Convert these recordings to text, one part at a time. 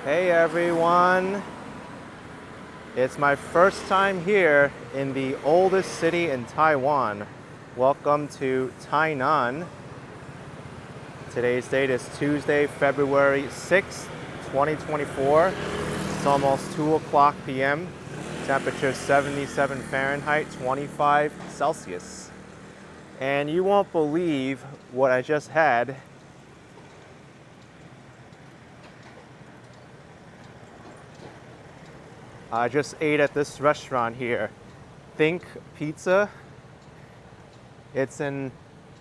Hey everyone! It's my first time here in the oldest city in Taiwan. Welcome to Tainan. Today's date is Tuesday, February 6th, 2024. It's almost 2 o'clock p.m. Temperature 77 Fahrenheit, 25 Celsius. And you won't believe what I just had. I just ate at this restaurant here, Think Pizza. It's an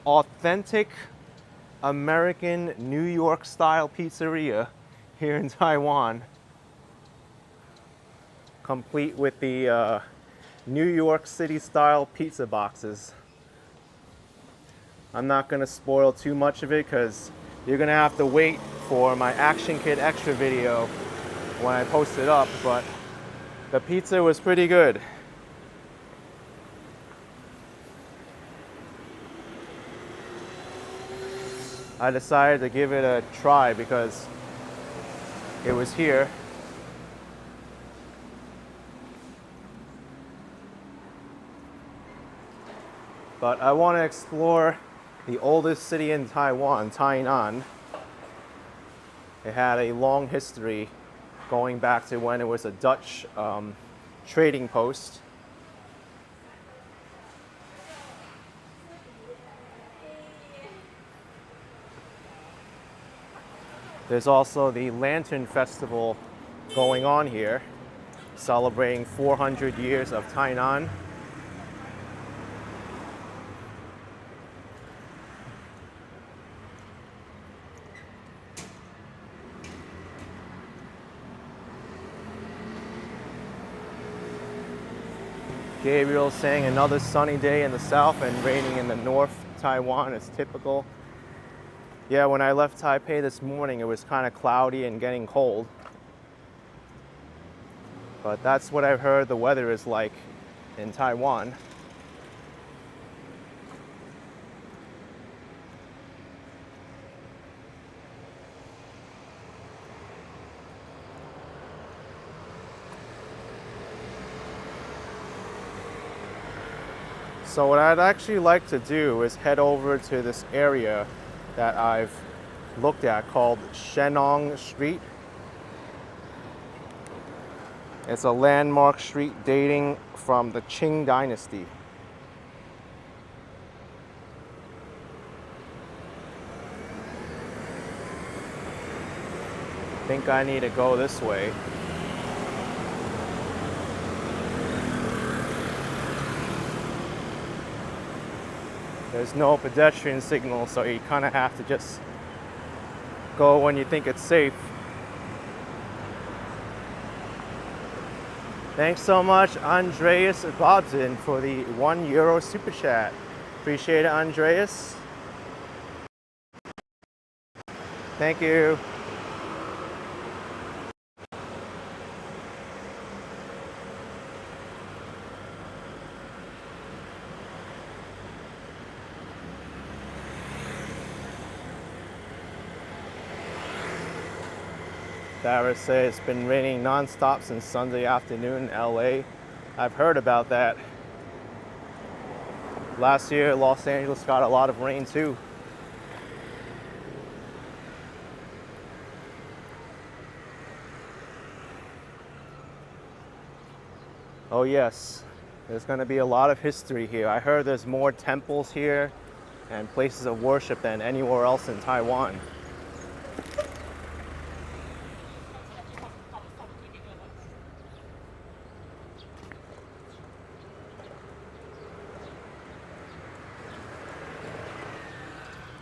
authentic American New York style pizzeria here in Taiwan, complete with the New York City style pizza boxes. I'm not gonna spoil too much of it because you're gonna have to wait for my Action Kid Extra video when I post it up, but the pizza was pretty good. I decided to give it a try because it was here. But I want to explore the oldest city in Taiwan, Tainan. It had a long history going back to when it was a Dutch trading post. There's also the Lantern Festival going on here, celebrating 400 years of Tainan. Gabriel saying another sunny day in the south and raining in the north. Taiwan is typical. Yeah, when I left Taipei this morning, it was kind of cloudy and getting cold. But that's what I've heard the weather is like in Taiwan. So what I'd actually like to do is head over to this area that I've looked at called Shennong Street. It's a landmark street dating from the Qing Dynasty. I think I need to go this way. There's no pedestrian signal, so you kind of have to just go when you think it's safe. Thanks so much, Andreas Bodzen, for the €1 super chat. Appreciate it, Andreas. Thank you. Dara says it's been raining non-stop since Sunday afternoon in LA. I've heard about that. Last year, Los Angeles got a lot of rain too. Oh yes, there's going to be a lot of history here. I heard there's more temples here and places of worship than anywhere else in Taiwan.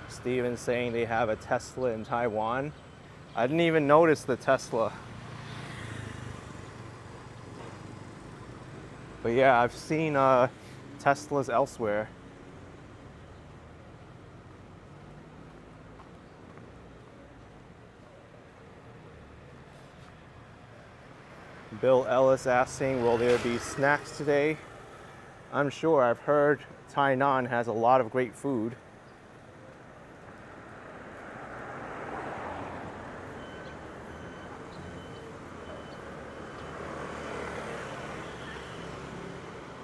Steven saying they have a Tesla in Taiwan. I didn't even notice the Tesla. But yeah, I've seen Teslas elsewhere. Bill Ellis asking, will there be snacks today? I'm sure. I've heard Tainan has a lot of great food.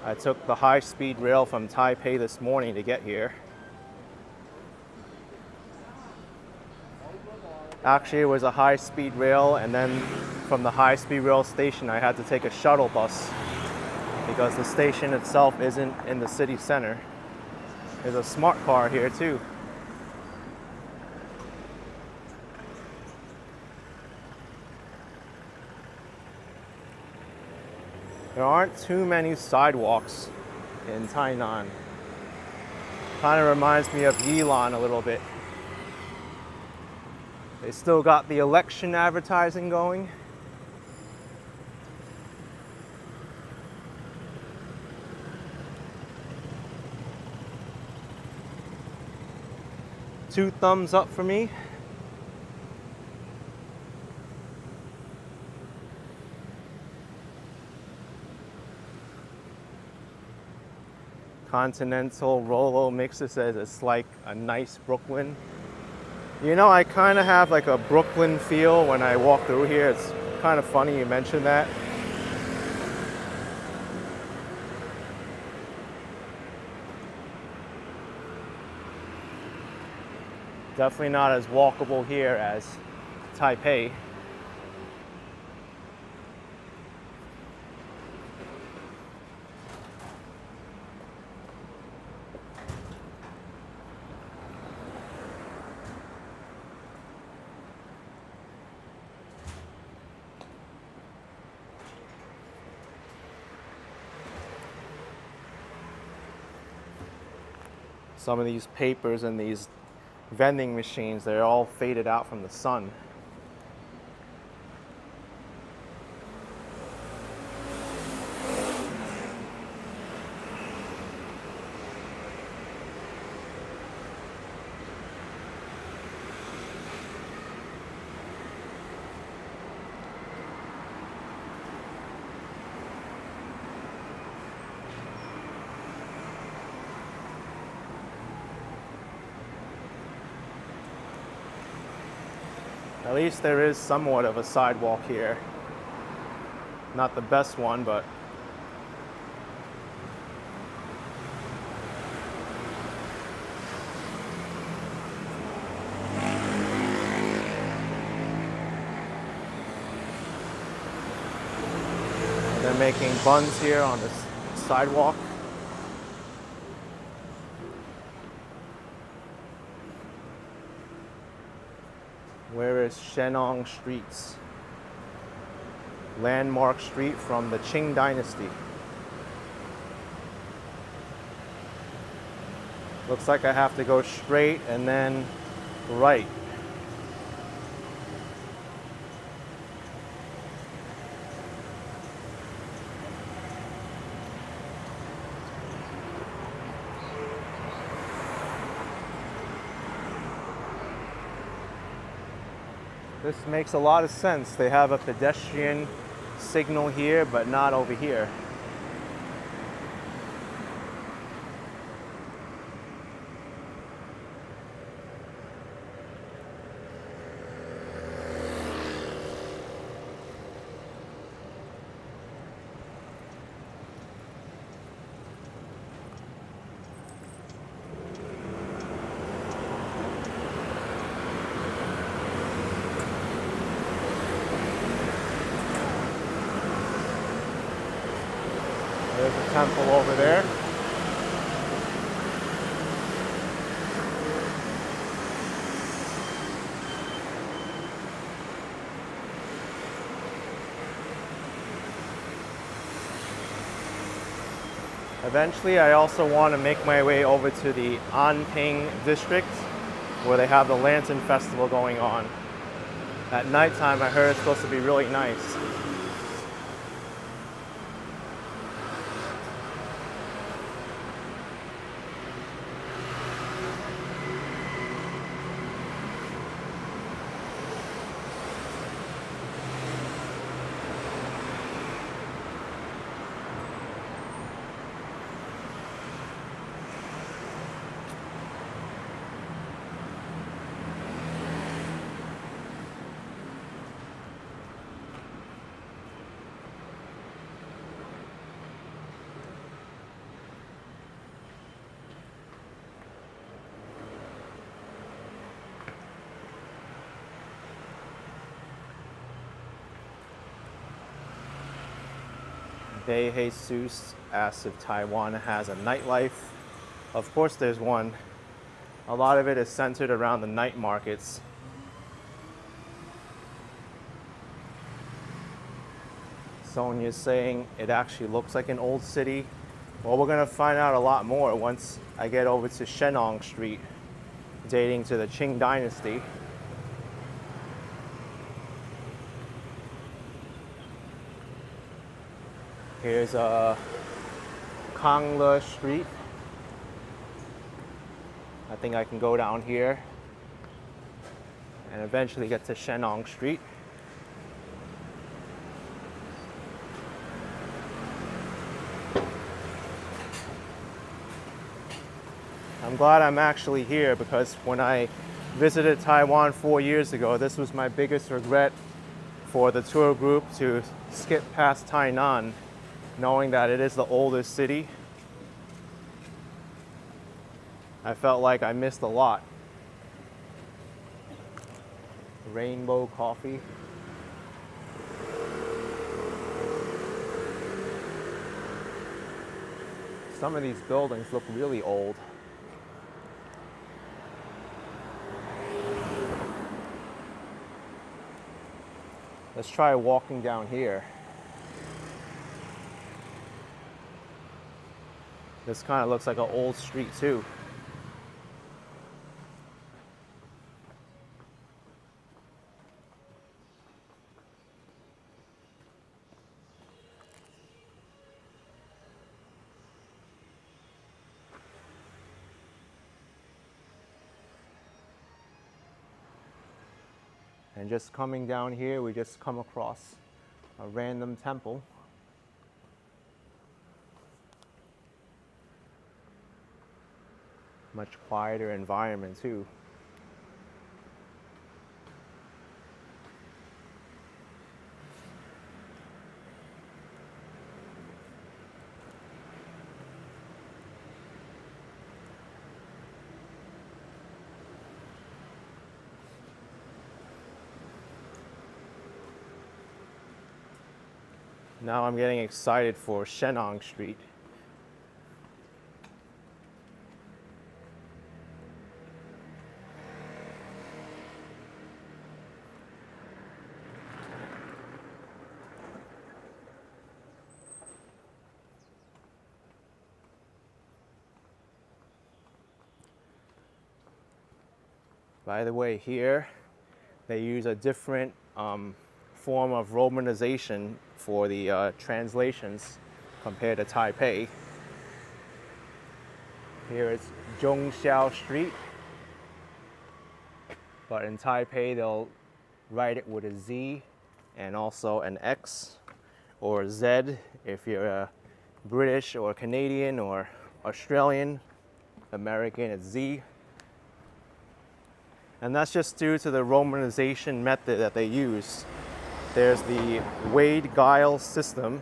I took the high-speed rail from Taipei this morning to get here. Actually, it was a high-speed rail, and then from the high-speed rail station, I had to take a shuttle bus because the station itself isn't in the city center. There's a smart car here too. There aren't too many sidewalks in Tainan. Kind of reminds me of Yilan a little bit. They still got the election advertising going. Two thumbs up for me. Continental Rolo Mixer says it's like a nice Brooklyn. You know, I kind of have like a Brooklyn feel when I walk through here. It's kind of funny you mentioned that. Definitely not as walkable here as Taipei. Some of these papers and these vending machines, they're all faded out from the sun. At least there is somewhat of a sidewalk here. Not the best one, but they're making buns here on the sidewalk. Where is Shennong Streets? Landmark street from the Qing Dynasty. Looks like I have to go straight and then right. This makes a lot of sense. They have a pedestrian signal here, but not over here. There's a temple over there. Eventually, I also want to make my way over to the Anping district where they have the Lantern Festival going on. At nighttime, I heard it's supposed to be really nice. Bei Jesus asks if Taiwan has a nightlife. Of course there's one. A lot of it is centered around the night markets. Sonia's saying it actually looks like an old city. Well, we're gonna find out a lot more once I get over to Shennong Street, dating to the Qing Dynasty. Here's Kangla Street. I think I can go down here and eventually get to Shennong Street. I'm glad I'm actually here because when I visited Taiwan 4 years ago, this was my biggest regret for the tour group to skip past Tainan, knowing that it is the oldest city. I felt like I missed a lot. Rainbow coffee. Some of these buildings look really old. Let's try walking down here. This kind of looks like an old street too. And just coming down here, we just come across a random temple. Much quieter environment too. Now I'm getting excited for Shennong Street. By the way, here they use a different form of romanization for the translations compared to Taipei. Here it's Zhongxiao Street, but in Taipei they'll write it with a Z and also an X or Z if you're British or Canadian or Australian. American, it's Z. And that's just due to the romanization method that they use. There's the Wade-Giles system,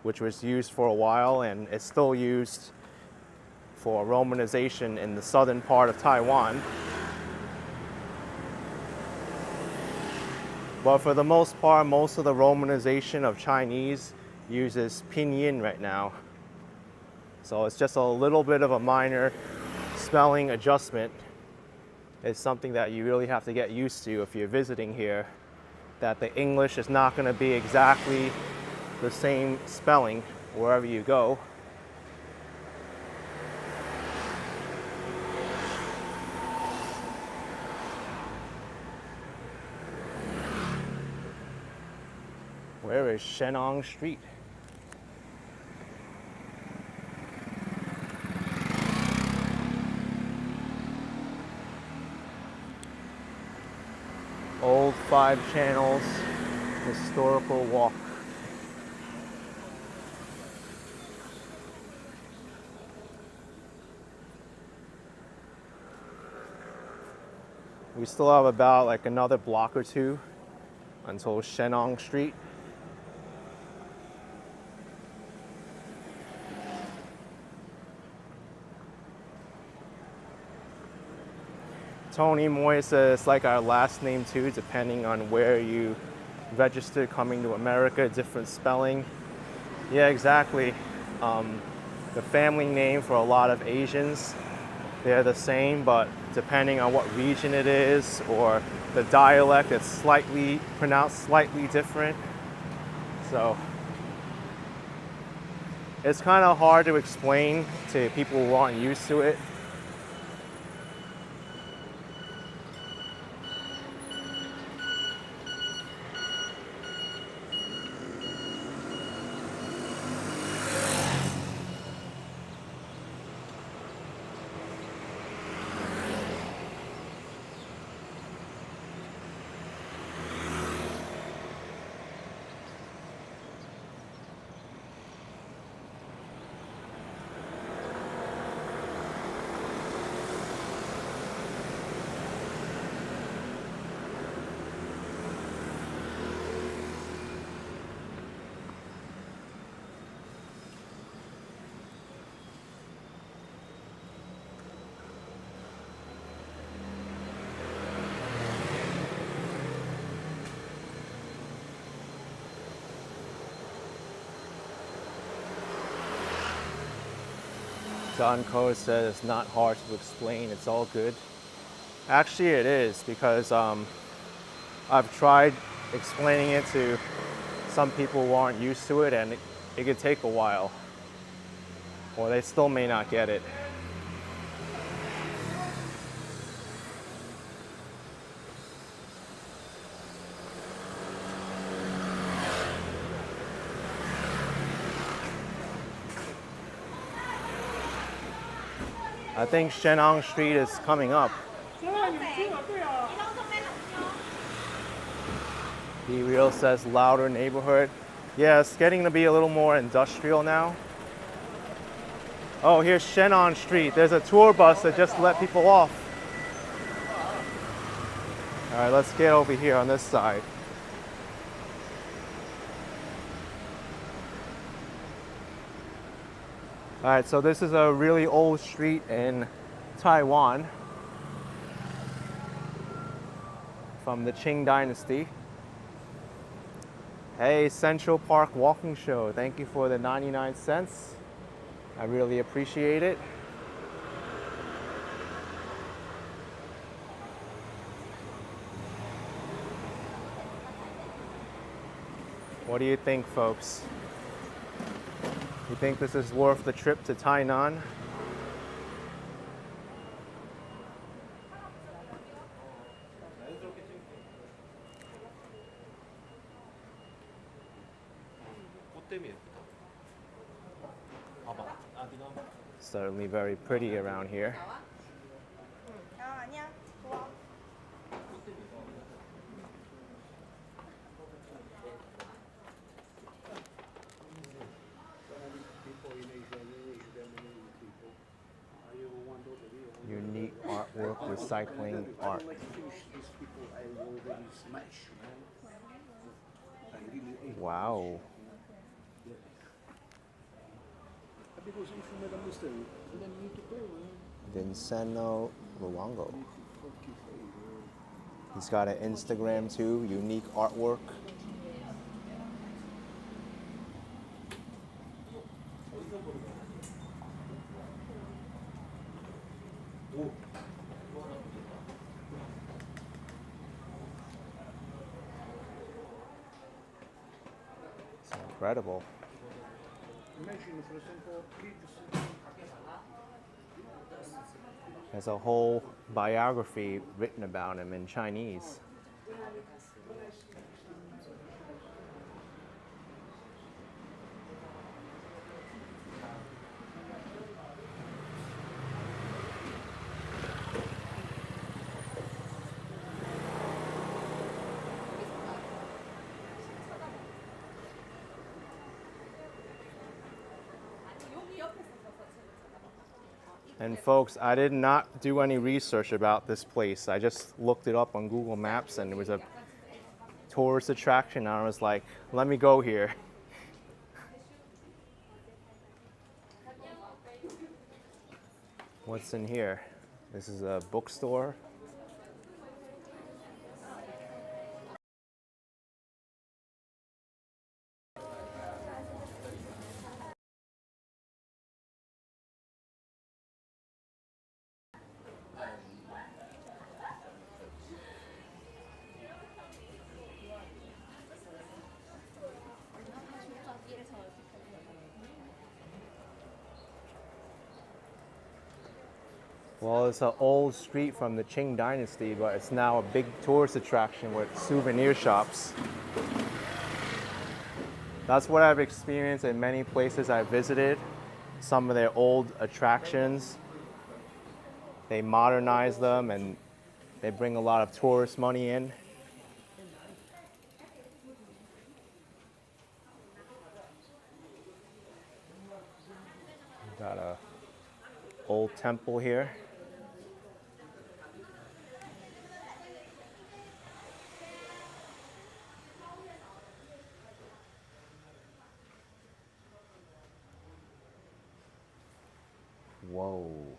which was used for a while and it's still used for romanization in the southern part of Taiwan. But for the most part, most of the romanization of Chinese uses pinyin right now. So it's just a little bit of a minor spelling adjustment. It's something that you really have to get used to if you're visiting here, that the English is not going to be exactly the same spelling wherever you go. Where is Shennong Street? Old 5 Channels historical walk. We still have about like another block or two until Shennong Street. Tony Moy says it's like our last name too, depending on where you registered coming to America, different spelling. Yeah, exactly. The family name for a lot of Asians, they're the same, but depending on what region it is or the dialect, it's slightly pronounced slightly different. So it's kind of hard to explain to people who aren't used to it. Don Code says it's not hard to explain, it's all good. Actually, it is because I've tried explaining it to some people who aren't used to it, and it could take a while, or they still may not get it. I think Shennong Street is coming up. B Real says louder neighborhood. Yeah, it's getting to be a little more industrial now. Oh, here's Shennong Street. There's a tour bus that just let people off. All right, let's get over here on this side. All right, so this is a really old street in Taiwan from the Qing Dynasty. Hey, Central Park Walking Show. Thank you for the 99 cents. I really appreciate it. What do you think, folks? You think this is worth the trip to Tainan? Certainly very pretty around here. Unique artwork, recycling art. Wow. Vinceno Luongo. He's got an Instagram too, unique artwork. It's incredible. There's a whole biography written about him in Chinese. And folks, I did not do any research about this place. I just looked it up on Google Maps and it was a tourist attraction. And I was like, let me go here. What's in here? This is a bookstore. Well, it's an old street from the Qing Dynasty, but it's now a big tourist attraction with souvenir shops. That's what I've experienced in many places I've visited. Some of their old attractions, they modernize them and they bring a lot of tourist money in. Got a old temple here. Whoa.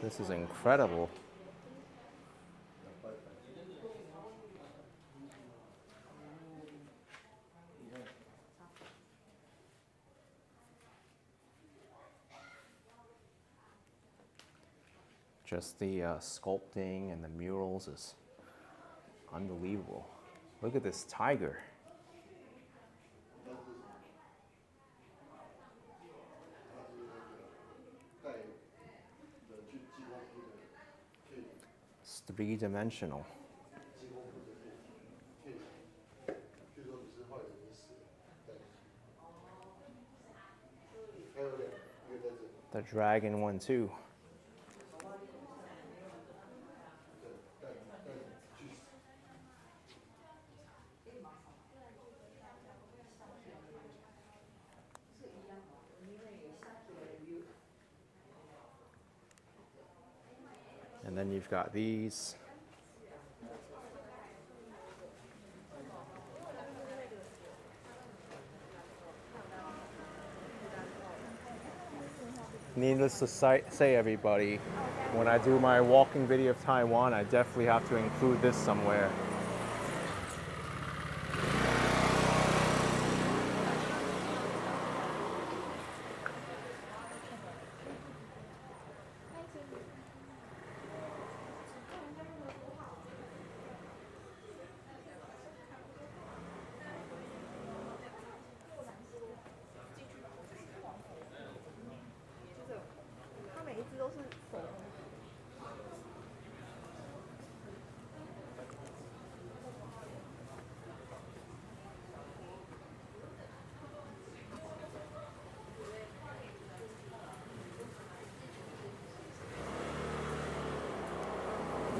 This is incredible. Just the sculpting and the murals is unbelievable. Look at this tiger. It's three-dimensional. The dragon one too. And then you've got these. Needless to say, everybody, when I do my walking video of Taiwan, I definitely have to include this somewhere.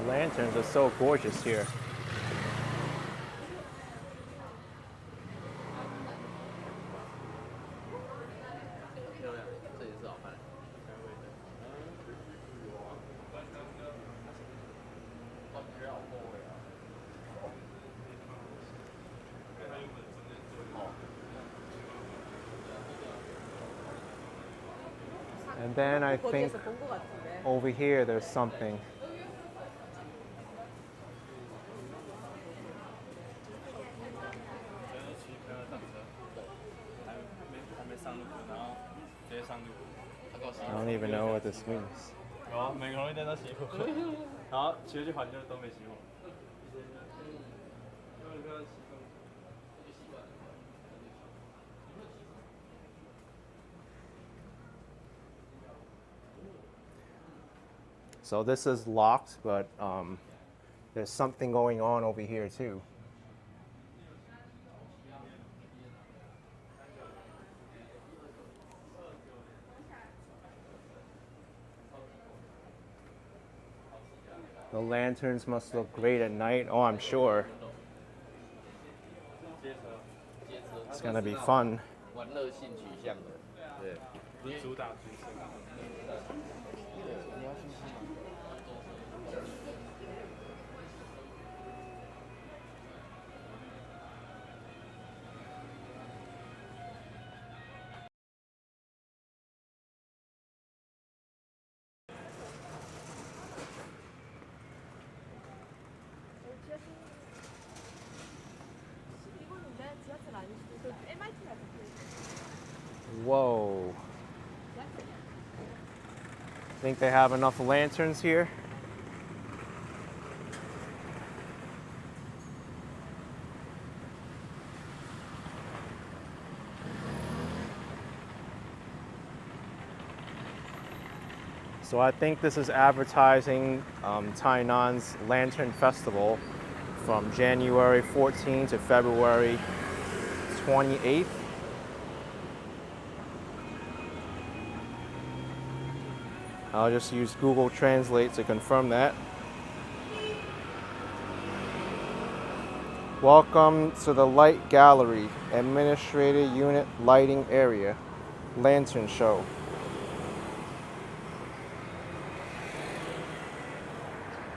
Lanterns are so gorgeous here. And then I think over here there's something. I don't even know what this means. So this is locked, but there's something going on over here too. The lanterns must look great at night. Oh, I'm sure. It's gonna be fun. Whoa. Think they have enough lanterns here? So I think this is advertising Tainan's Lantern Festival from January 14th to February 28th. I'll just use Google Translate to confirm that. Welcome to the Light Gallery, Administrative Unit Lighting Area, Lantern Show.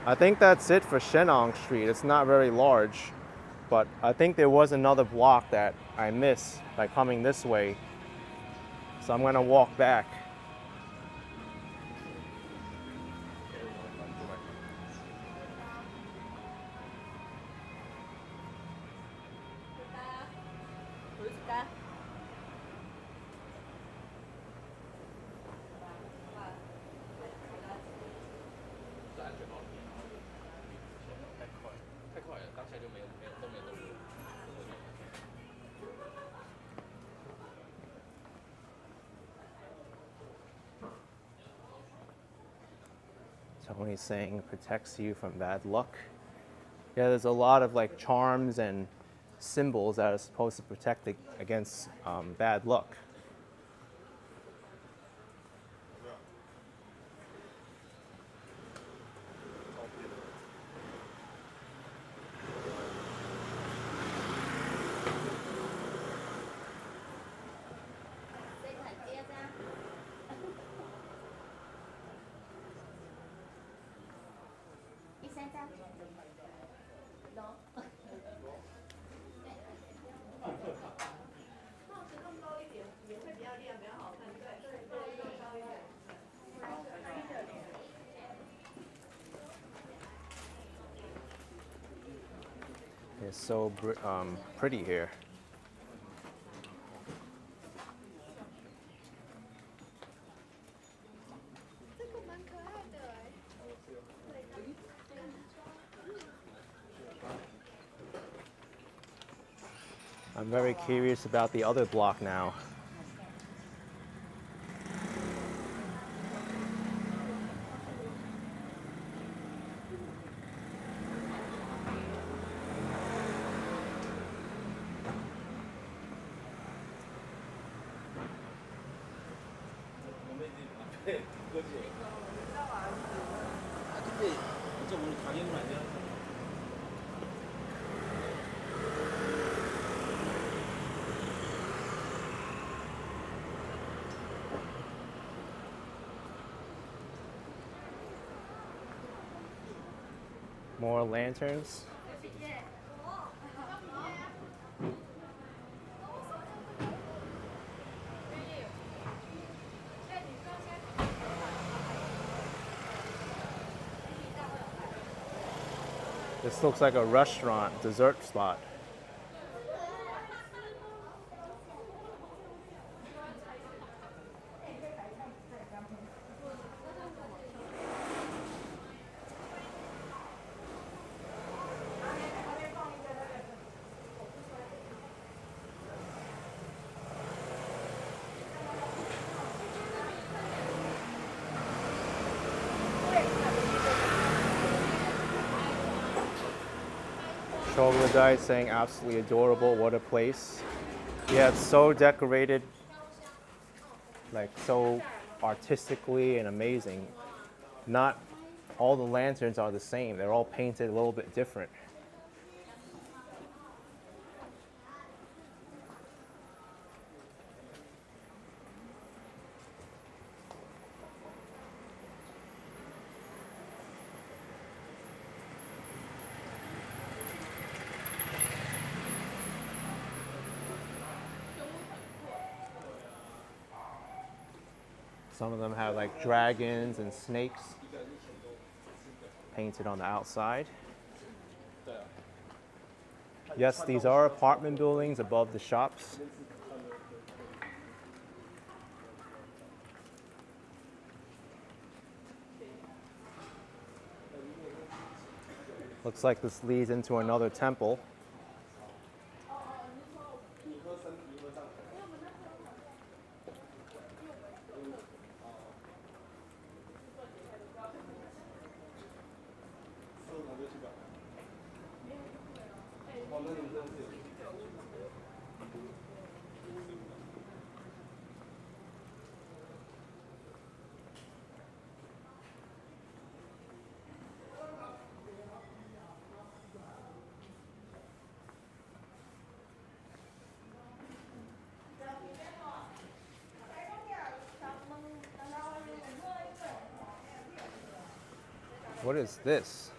I think that's it for Shennong Street. It's not very large, but I think there was another block that I missed by coming this way. So I'm gonna walk back. Tony's saying it protects you from bad luck. Yeah, there's a lot of like charms and symbols that are supposed to protect against bad luck. It's so pretty here. I'm very curious about the other block now. More lanterns. This looks like a restaurant, dessert spot. Shoulder guy saying absolutely adorable, what a place. Yeah, it's so decorated, like so artistically and amazing. Not all the lanterns are the same, they're all painted a little bit different. Some of them have like dragons and snakes painted on the outside. Yes, these are apartment buildings above the shops. Looks like this leads into another temple. What is this?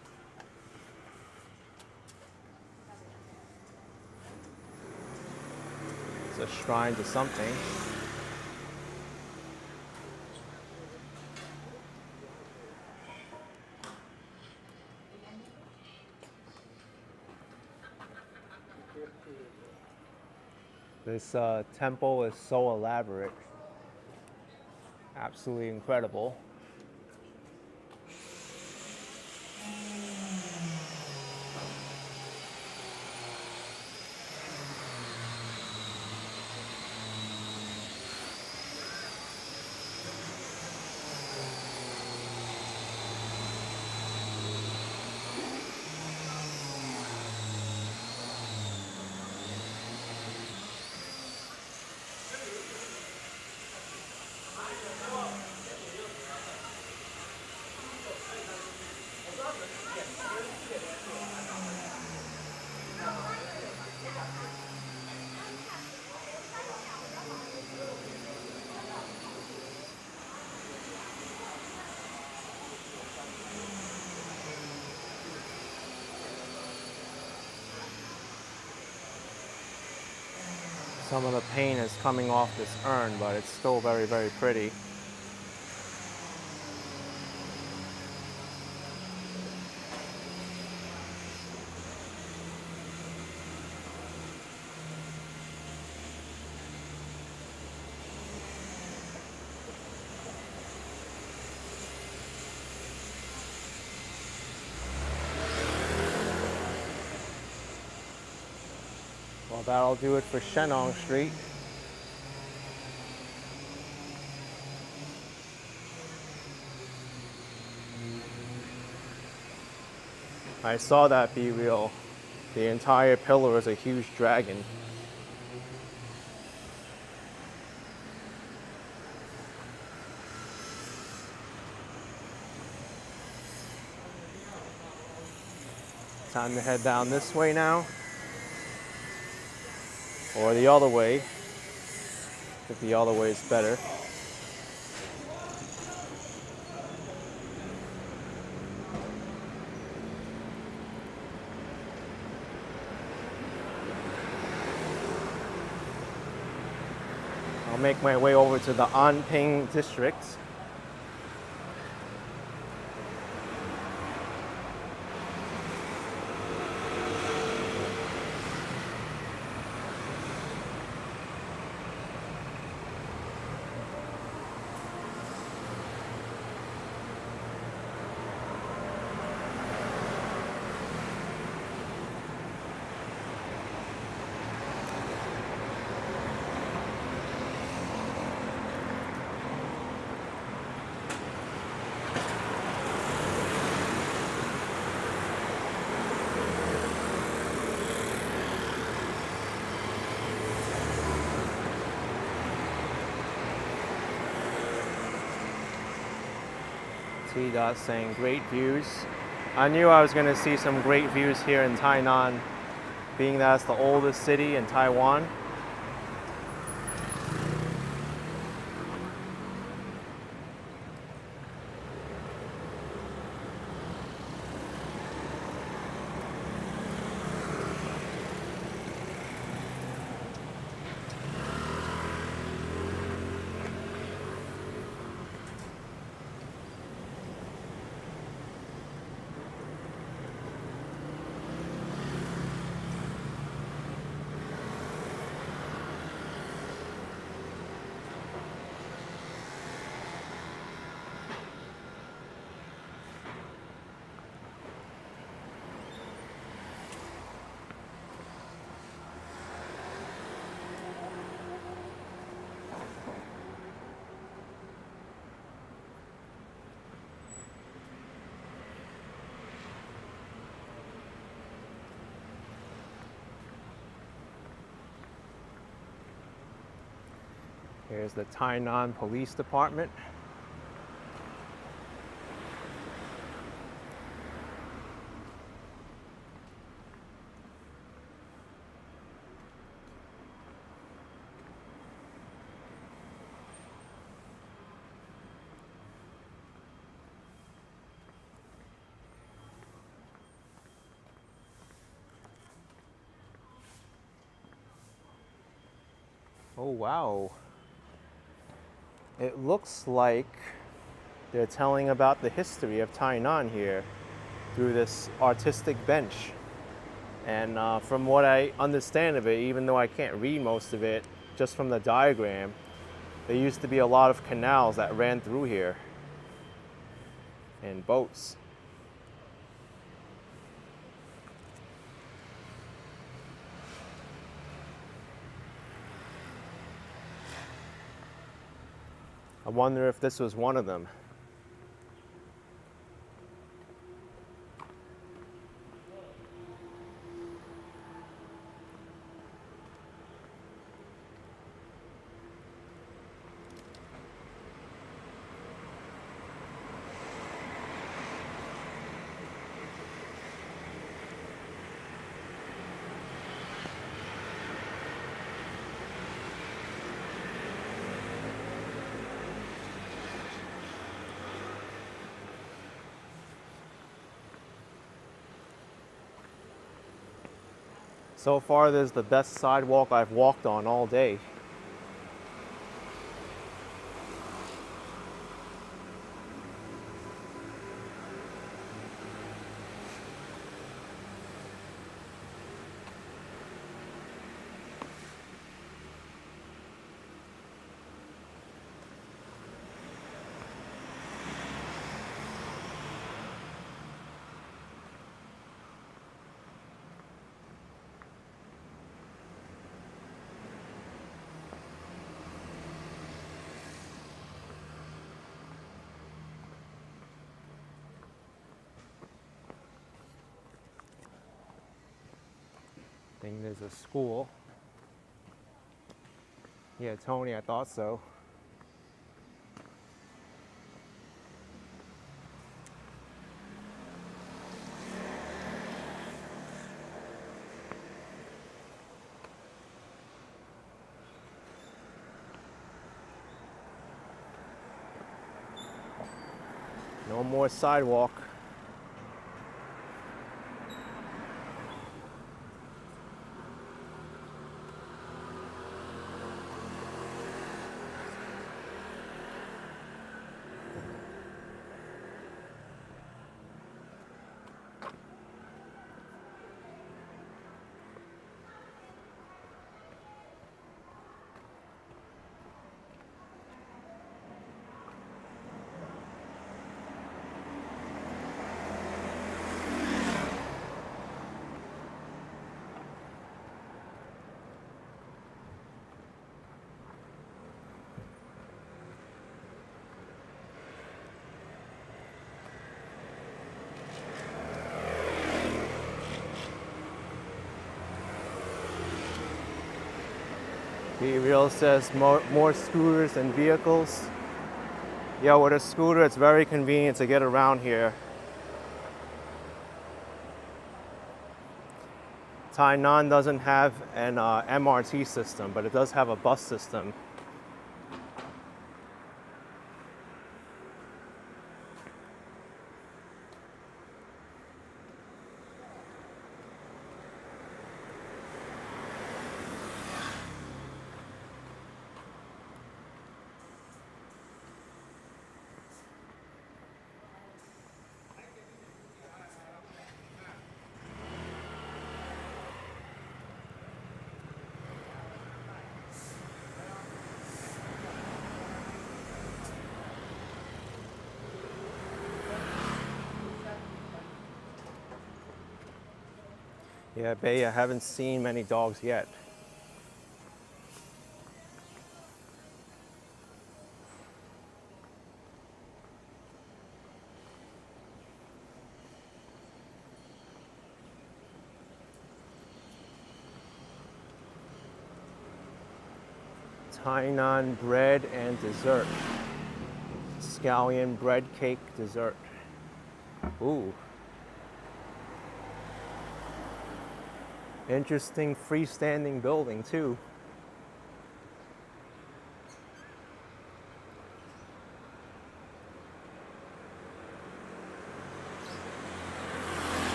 It's a shrine to something. This temple is so elaborate. Absolutely incredible. Some of the paint is coming off this urn, but it's still very, very pretty. Well, that'll do it for Shennong Street. I saw that be real. The entire pillar is a huge dragon. Time to head down this way now. Or the other way, if the other way is better. I'll make my way over to the Anping district. T-Dot saying great views. I knew I was going to see some great views here in Tainan, being that it's the oldest city in Taiwan. Here's the Tainan Police Department. Oh wow. It looks like they're telling about the history of Tainan here through this artistic bench. And from what I understand of it, even though I can't read most of it, just from the diagram, there used to be a lot of canals that ran through here and boats. I wonder if this was one of them. So far, this is the best sidewalk I've walked on all day. I think there's a school. Yeah, Tony, I thought so. No more sidewalk. Be Real says more scooters and vehicles. Yeah, with a scooter, it's very convenient to get around here. Tainan doesn't have an MRT system, but it does have a bus system. Yeah, Bay, I haven't seen many dogs yet. Tainan bread and dessert. Scallion bread cake dessert. Ooh. Interesting freestanding building too.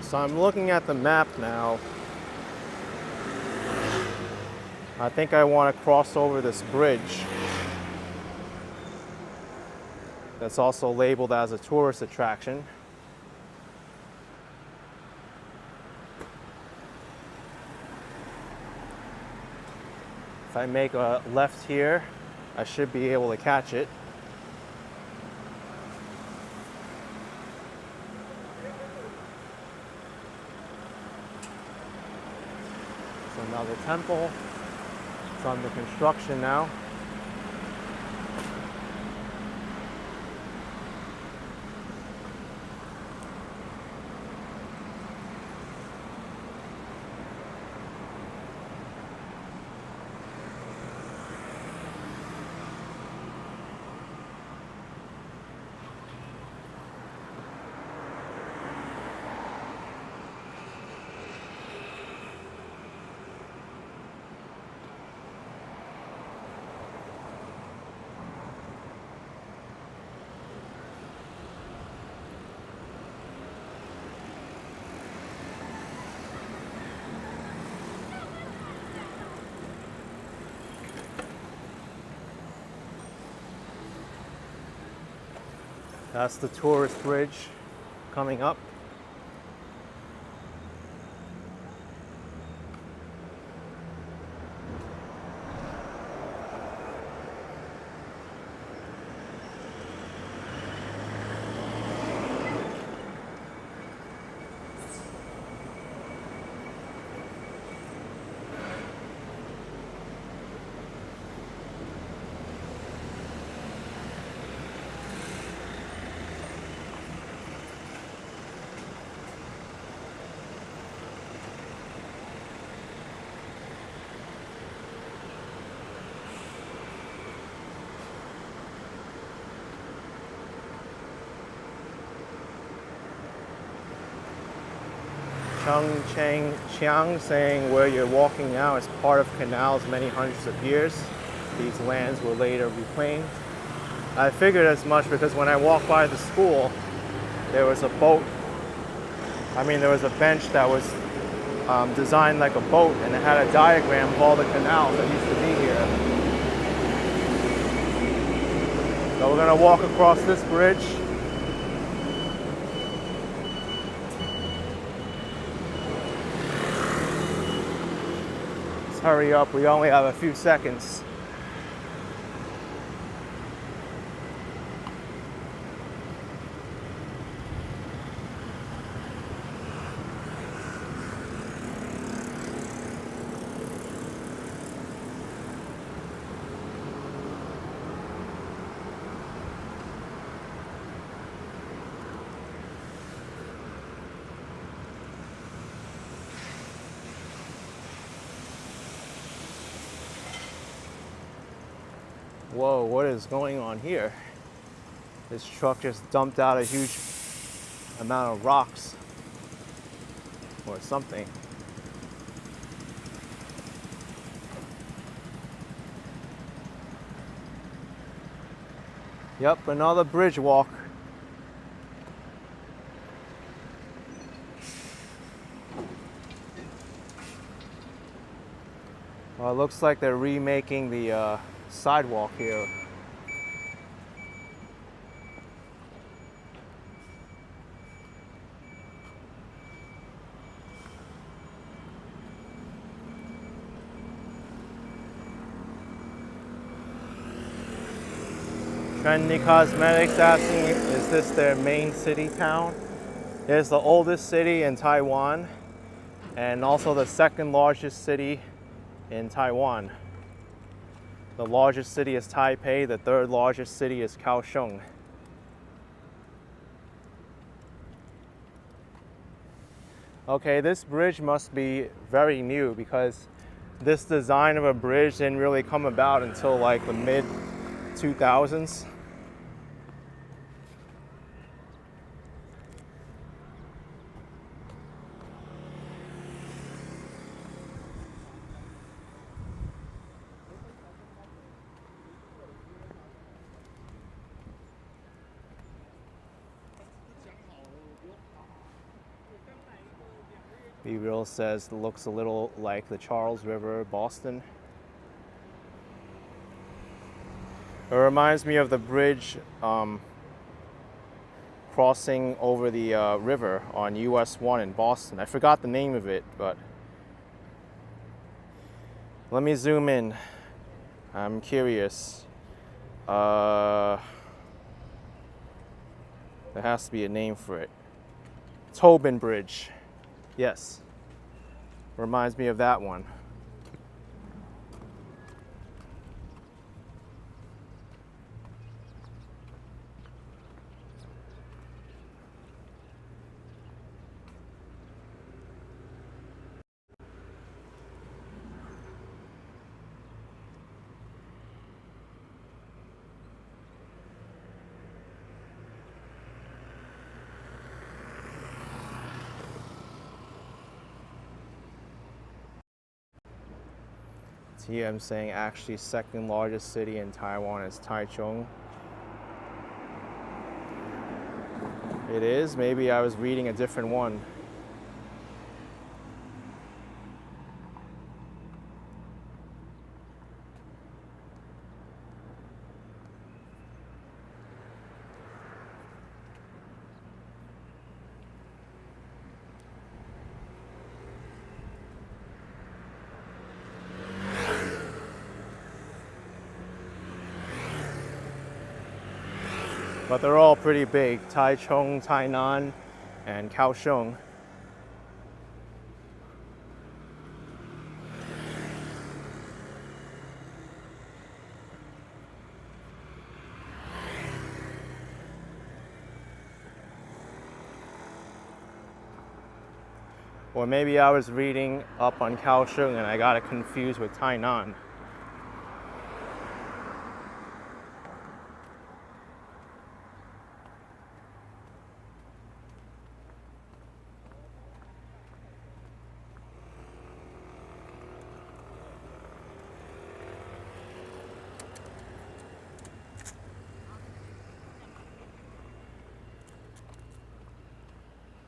So I'm looking at the map now. I think I want to cross over this bridge that's also labeled as a tourist attraction. If I make a left here, I should be able to catch it. It's another temple. It's under construction now. That's the tourist bridge coming up. Chung Chang Chiang saying where you're walking now is part of canals many hundreds of years. These lands were later reclaimed. I figured as much because when I walked by the school, there was a boat. There was a bench that was designed like a boat, and it had a diagram of all the canals that used to be here. So we're gonna walk across this bridge. Hurry up, we only have a few seconds. Whoa, what is going on here? This truck just dumped out a huge amount of rocks or something. Yep, another bridge walk. Well, it looks like they're remaking the sidewalk here. Trendy Cosmetics asking, is this their main city town? It's the oldest city in Taiwan and also the second largest city in Taiwan. The largest city is Taipei, the third largest city is Kaohsiung. Okay, this bridge must be very new because this design of a bridge didn't really come about until like the mid 2000s. B-Real says it looks a little like the Charles River, Boston. It reminds me of the bridge crossing over the river on US 1 in Boston. I forgot the name of it, but let me zoom in. I'm curious. There has to be a name for it. Tobin Bridge. Yes. Reminds me of that one. TM saying actually second largest city in Taiwan is Taichung. It is? Maybe I was reading a different one. But they're all pretty big. Taichung, Tainan, and Kaohsiung. Or maybe I was reading up on Kaohsiung and I got it confused with Tainan.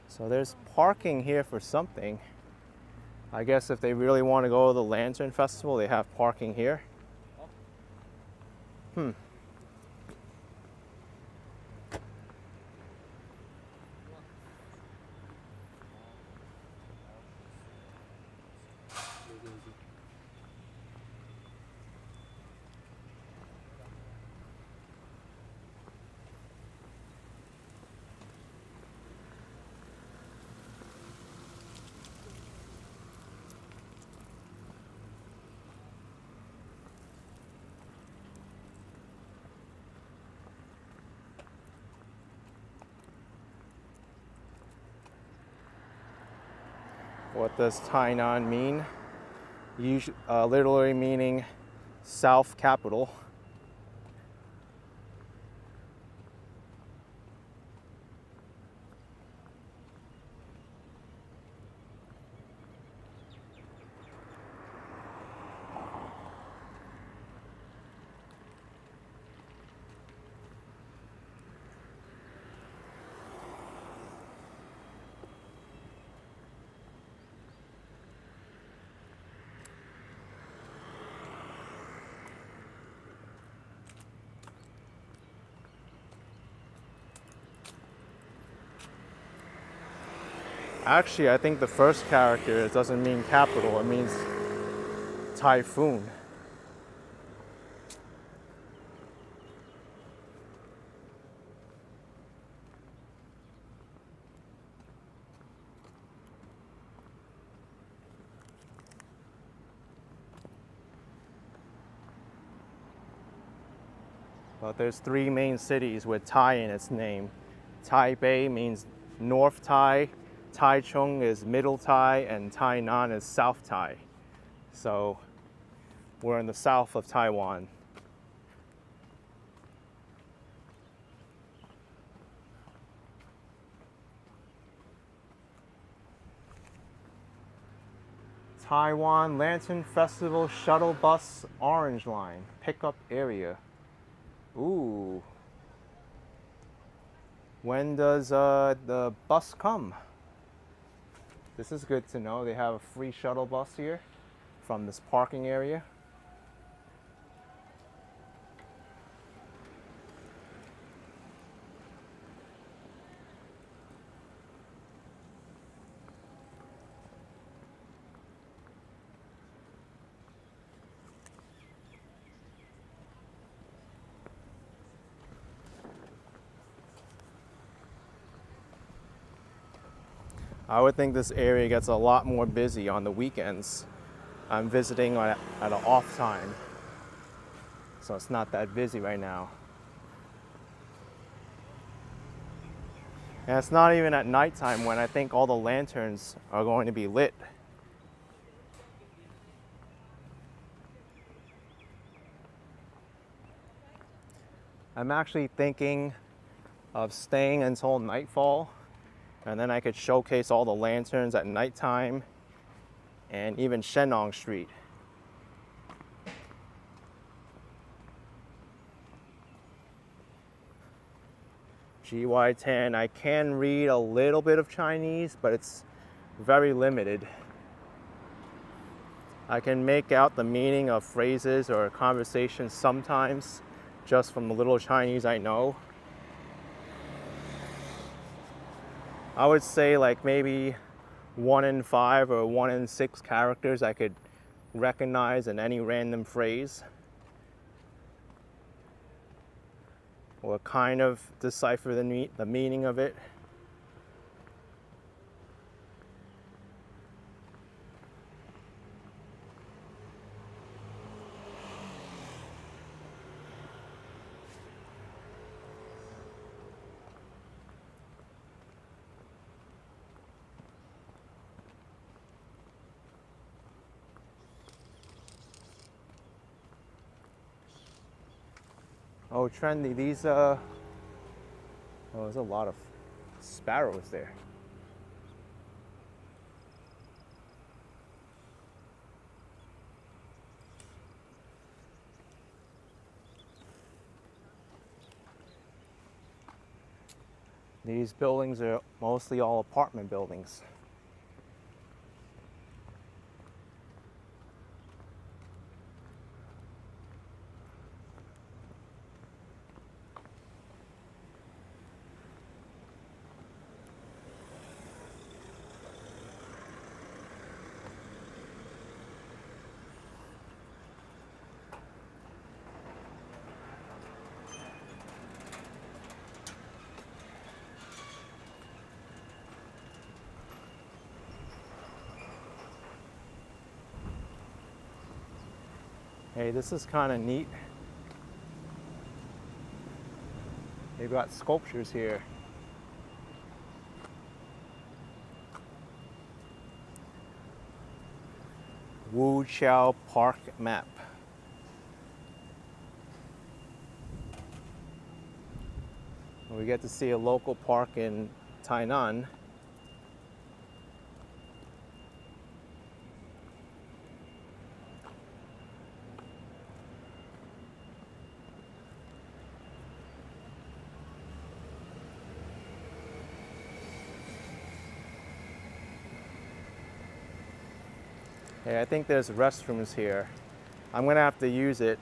So there's parking here for something. I guess if they really want to go to the Lantern Festival, they have parking here. What does Tainan mean? Literally meaning South Capital. Actually, I think the first character, it doesn't mean capital, it means typhoon. But there's three main cities with Tai in its name. Taipei means North Tai, Taichung is Middle Tai, and Tainan is South Tai. So we're in the south of Taiwan. Taiwan Lantern Festival Shuttle Bus Orange Line Pickup Area. Ooh. When does the bus come? This is good to know. They have a free shuttle bus here from this parking area. I would think this area gets a lot more busy on the weekends. I'm visiting at an off time, so it's not that busy right now. And it's not even at nighttime when I think all the lanterns are going to be lit. I'm actually thinking of staying until nightfall, and then I could showcase all the lanterns at nighttime and even Shennong Street. GY10, I can read a little bit of Chinese, but it's very limited. I can make out the meaning of phrases or conversations sometimes, just from the little Chinese I know. I would say like maybe 1 in 5 or 1 in 6 characters I could recognize in any random phrase, or kind of decipher the meaning of it. Oh, trendy, these, oh, there's a lot of sparrows there. These buildings are mostly all apartment buildings. Hey, this is kind of neat. They've got sculptures here. Wu Chao Park map. We get to see a local park in Tainan. Hey, I think there's restrooms here. I'm gonna have to use it.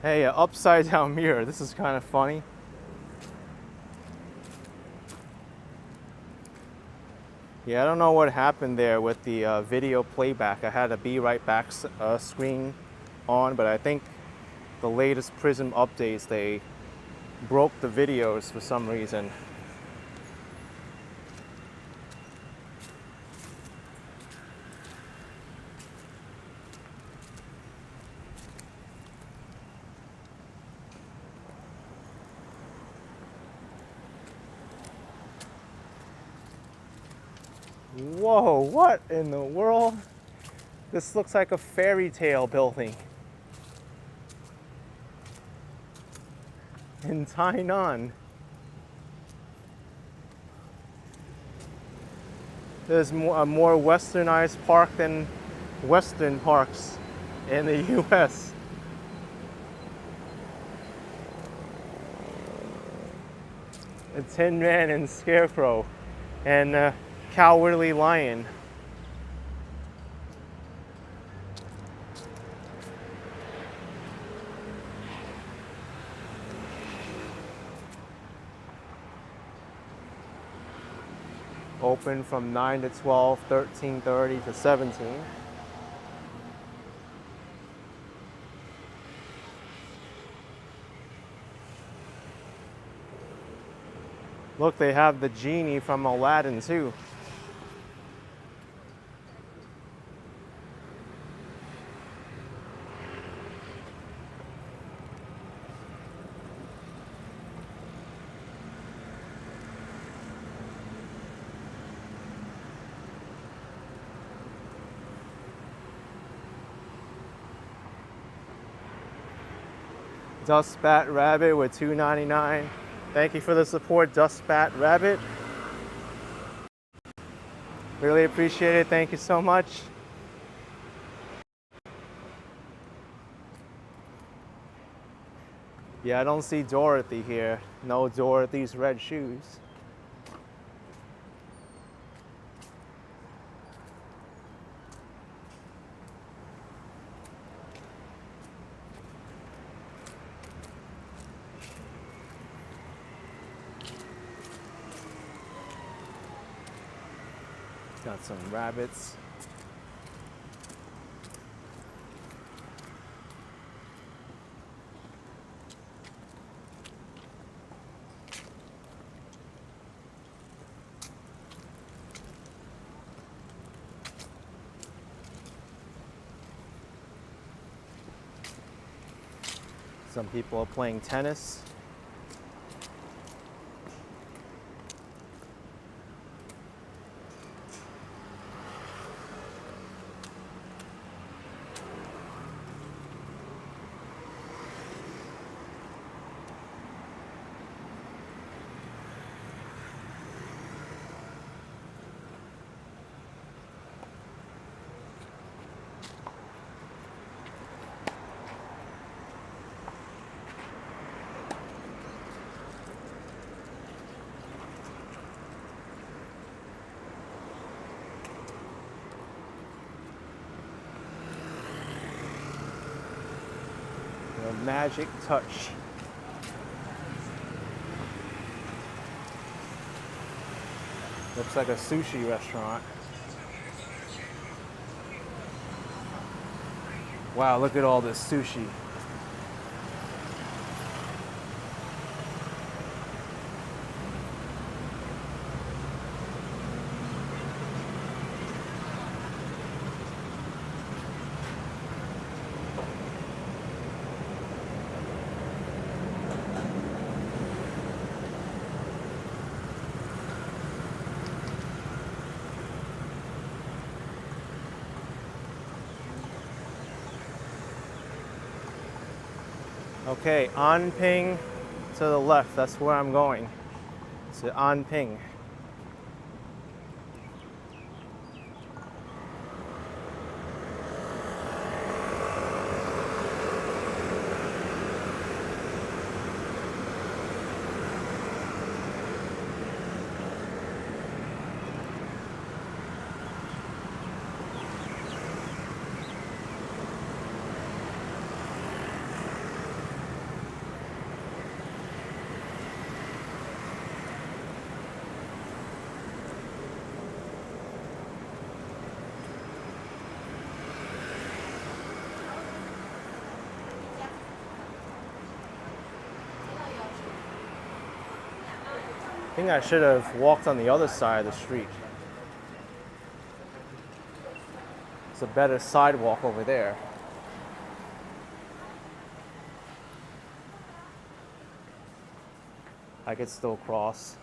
Hey, an upside down mirror. This is kind of funny. Yeah, I don't know what happened there with the video playback. I had a Be Right Back screen on, but I think the latest Prism updates, they broke the videos for some reason. Whoa, what in the world? This looks like a fairy tale building in Tainan. There's a more westernized park than Western parks in the US. A Tin Man and Scarecrow and a Cowardly Lion. Open from 9 to 12, 13:30 to 17. Look, they have the genie from Aladdin too. Dust Bat Rabbit with $2.99. Thank you for the support, Dust Bat Rabbit. Really appreciate it. Thank you so much. Yeah, I don't see Dorothy here. No Dorothy's red shoes. Got some rabbits. Some people are playing tennis. The magic touch. Looks like a sushi restaurant. Wow, look at all this sushi. Okay, Anping to the left, that's where I'm going. To Anping. think I should have walked on the other side of the street. It's a better sidewalk over there. I could still cross.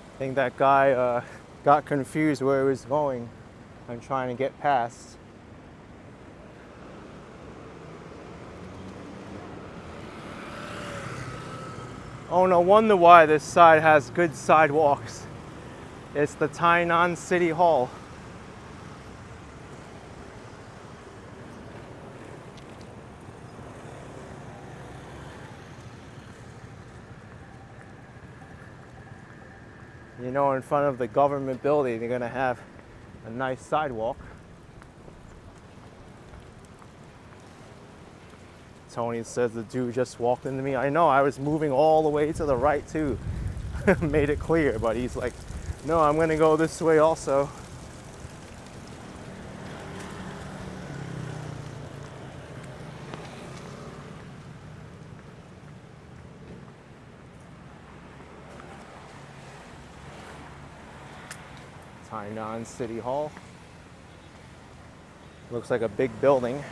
I think that guy got confused where he was going and trying to get past. Oh, no wonder why this side has good sidewalks. It's the Tainan City Hall. You know, in front of the government building, they're gonna have a nice sidewalk. Tony says the dude just walked into me. I know, I was moving all the way to the right too. Made it clear, but he's like, no, I'm gonna go this way also. Tainan City Hall. Looks like a big building.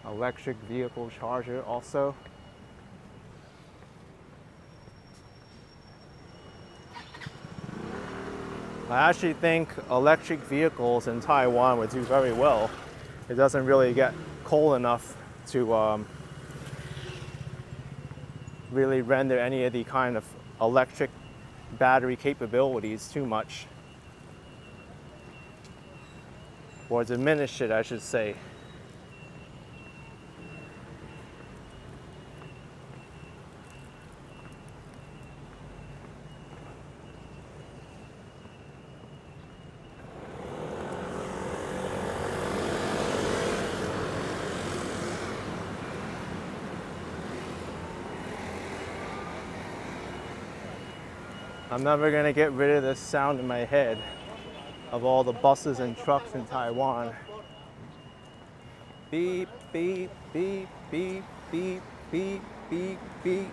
Electric vehicle charger also. I actually think electric vehicles in Taiwan would do very well. It doesn't really get cold enough to really render any of the kind of electric battery capabilities too much. Or diminish it, I should say. I'm never gonna get rid of this sound in my head of all the buses and trucks in Taiwan. Beep, beep, beep, beep, beep, beep, beep, beep.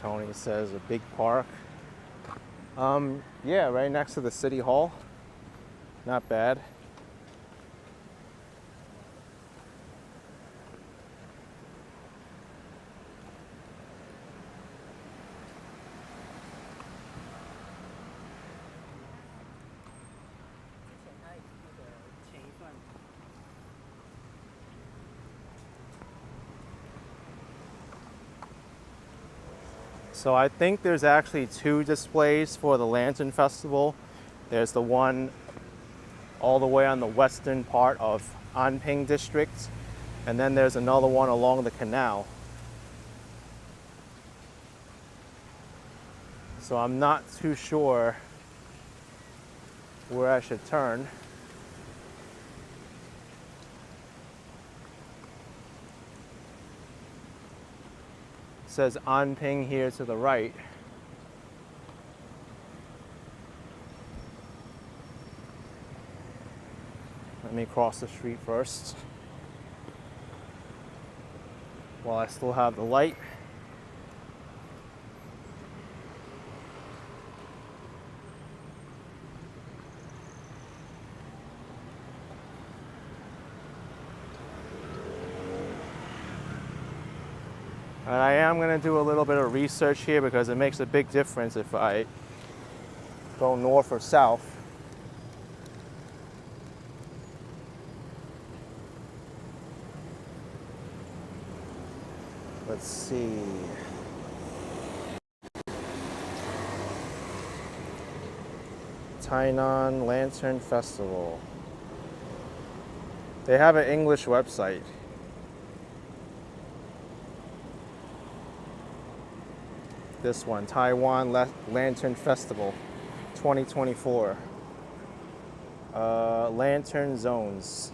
Tony says a big park. Yeah, right next to the city hall. Not bad. So I think there's actually two displays for the Lantern Festival. There's the one all the way on the western part of Anping district, and then there's another one along the canal. So I'm not too sure where I should turn. It says Anping here to the right. Let me cross the street first while I still have the light. And I am going to do a little bit of research here because it makes a big difference if I go north or south. Let's see. Tainan Lantern Festival. They have an English website. This one, Taiwan Lantern Festival 2024. Lantern zones.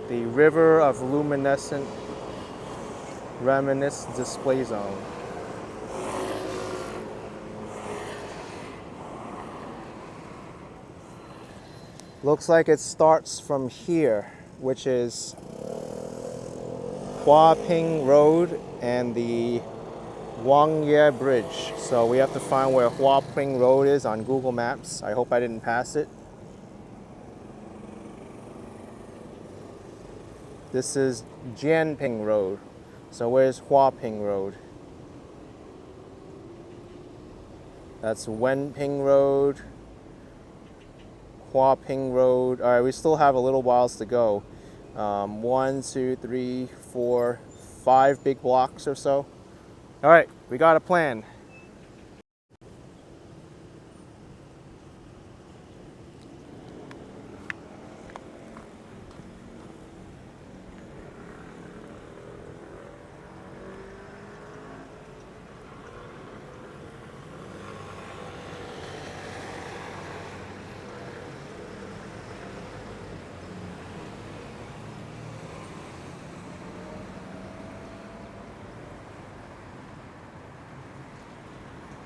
The River of Luminescent Reminiscent Display Zone. Looks like it starts from here, which is Huaping Road and the Wangye Bridge. So we have to find where Huaping Road is on Google Maps. I hope I didn't pass it. This is Jianping Road. So where's Huaping Road? That's Wenping Road, Huaping Road. All right, we still have a little whiles to go. 1, 2, 3, 4, 5 big blocks or so. All right, we got a plan.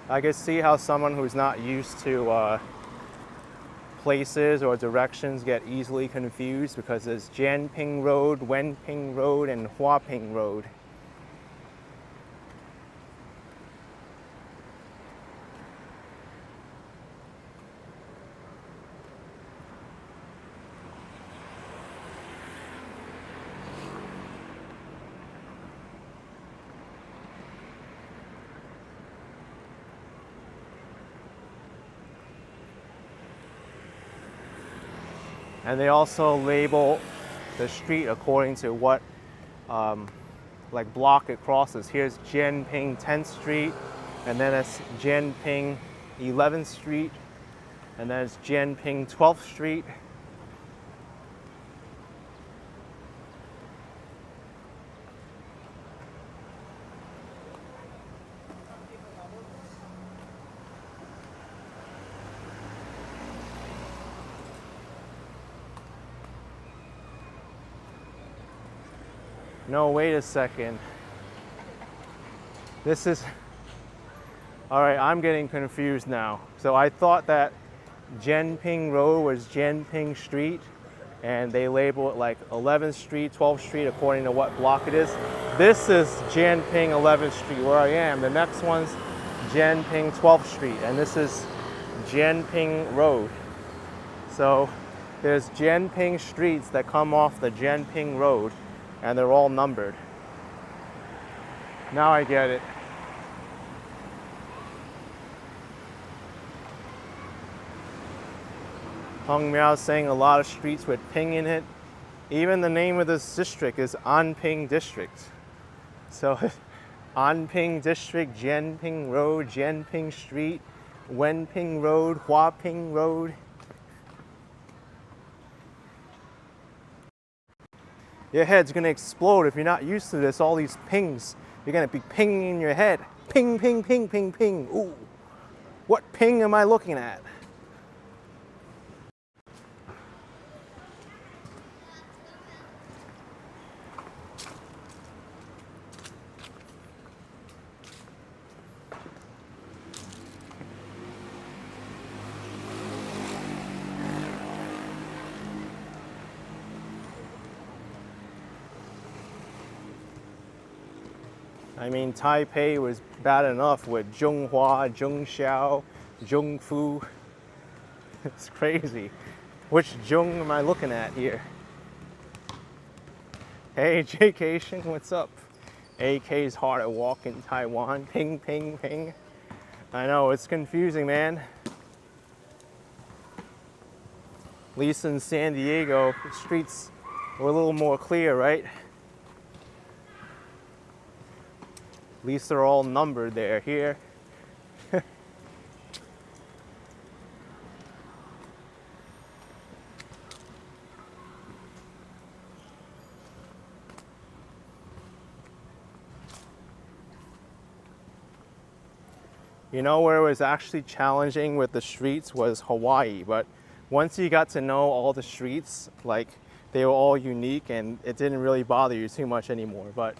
I can see how someone who's not used to places or directions get easily confused because there's Jianping Road, Wenping Road, and Huaping Road. And they also label the street according to what like block it crosses. Here's Jianping 10th Street, and then it's Jianping 11th Street, and then it's Jianping 12th Street. No, wait a second. This is, all right, I'm getting confused now. So I thought that Jianping Road was Jianping Street, and they label it like 11th Street, 12th Street, according to what block it is. This is Jianping 11th Street, where I am. The next one's Jianping 12th Street, and this is Jianping Road. So there's Jianping streets that come off the Jianping Road, and they're all numbered. Now I get it. Hong Miao saying a lot of streets with Ping in it. Even the name of this district is Anping District. So Anping District, Jianping Road, Jianping Street, Wenping Road, Huaping Road. Your head's gonna explode if you're not used to this, all these pings. You're gonna be pinging in your head. Ping, ping, ping, ping, ping. Ooh, what ping am I looking at? I mean, Taipei was bad enough with Zhonghua, Zhongxiao, Zhongfu. It's crazy. Which Zhong am I looking at here? Hey, Jcation, what's up? AK is hard to walk in Taiwan. Ping, ping, ping. I know, it's confusing, man. At least in San Diego, the streets were a little more clear, right? At least they're all numbered there. Here, you know where it was actually challenging with the streets was Hawaii, but once you got to know all the streets, like they were all unique and it didn't really bother you too much anymore. But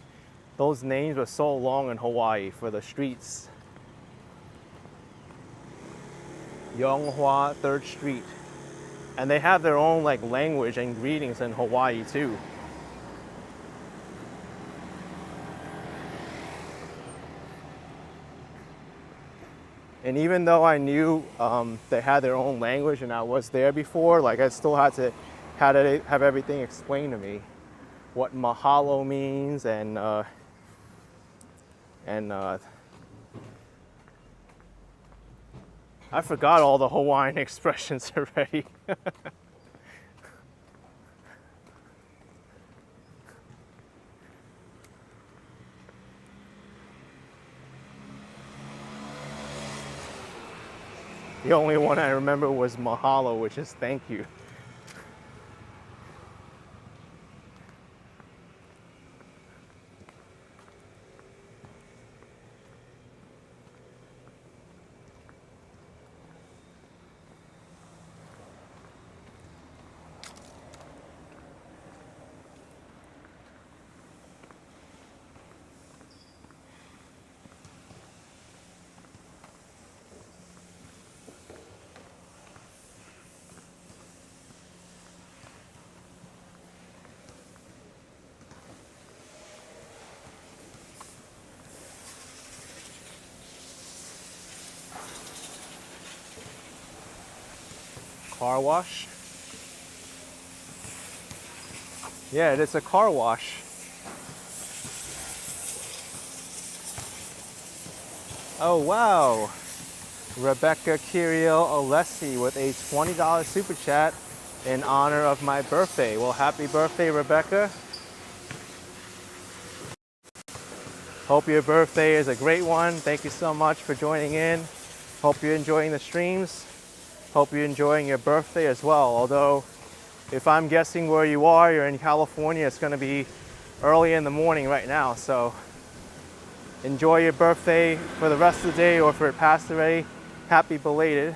those names were so long in Hawaii for the streets. Yonghua 3rd Street. And they have their own like language and greetings in Hawaii too. And even though I knew they had their own language and I was there before, like I still had to have everything explained to me. What mahalo means and I forgot all the Hawaiian expressions already. The only one I remember was mahalo, which is thank you. Car wash? Yeah, it is a car wash. Oh wow! Rebecca Kirill Alessi with a $20 super chat in honor of my birthday. Well, happy birthday, Rebecca. Hope your birthday is a great one. Thank you so much for joining in. Hope you're enjoying the streams. Hope you're enjoying your birthday as well. Although, if I'm guessing where you are, you're in California, it's gonna be early in the morning right now. So enjoy your birthday for the rest of the day, or if it passed already, happy belated.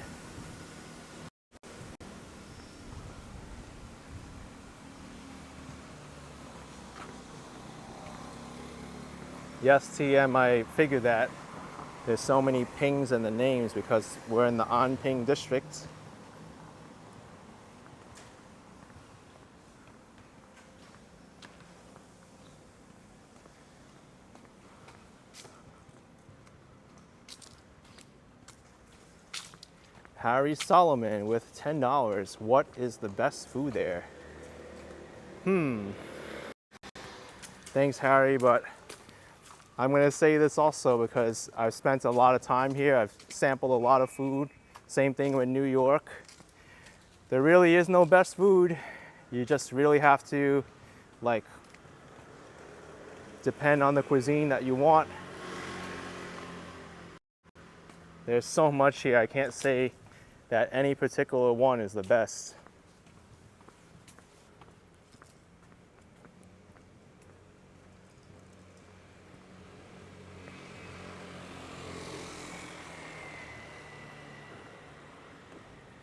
Yes, TM, I figured that. There's so many pings in the names because we're in the Anping district. Harry Solomon with $10. What is the best food there? Thanks, Harry, but I'm gonna say this also because I've spent a lot of time here. I've sampled a lot of food. Same thing with New York. There really is no best food. You just really have to like depend on the cuisine that you want. There's so much here, I can't say that any particular one is the best.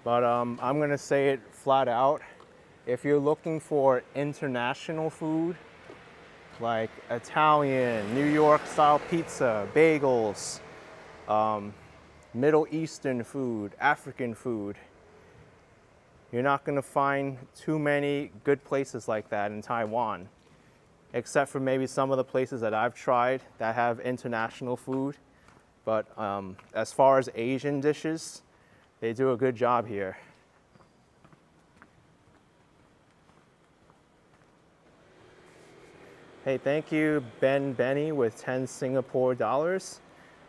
But I'm gonna say it flat out. If you're looking for international food, like Italian, New York style pizza, bagels, Middle Eastern food, African food, you're not gonna find too many good places like that in Taiwan, except for maybe some of the places that I've tried that have international food. But as far as Asian dishes, they do a good job here. Hey, thank you, Benny with 10 Singapore dollars.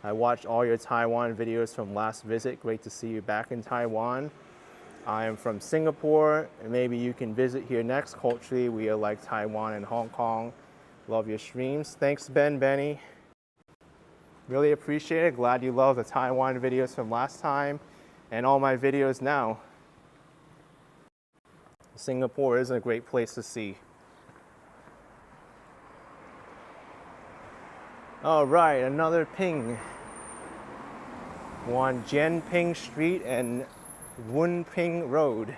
I watched all your Taiwan videos from last visit. Great to see you back in Taiwan. I am from Singapore, and maybe you can visit here next. Culturally, we are like Taiwan and Hong Kong. Love your streams. Thanks, Benny. Really appreciate it. Glad you love the Taiwan videos from last time and all my videos now. Singapore is a great place to see. All right, another ping. We're on Jianping Street and Wunping Road.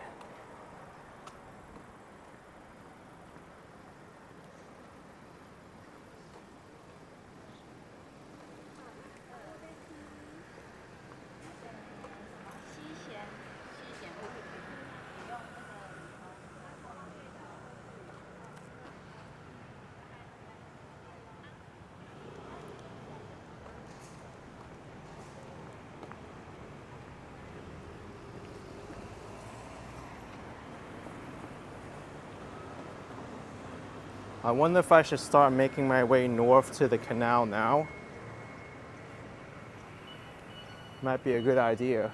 I wonder if I should start making my way north to the canal now. Might be a good idea.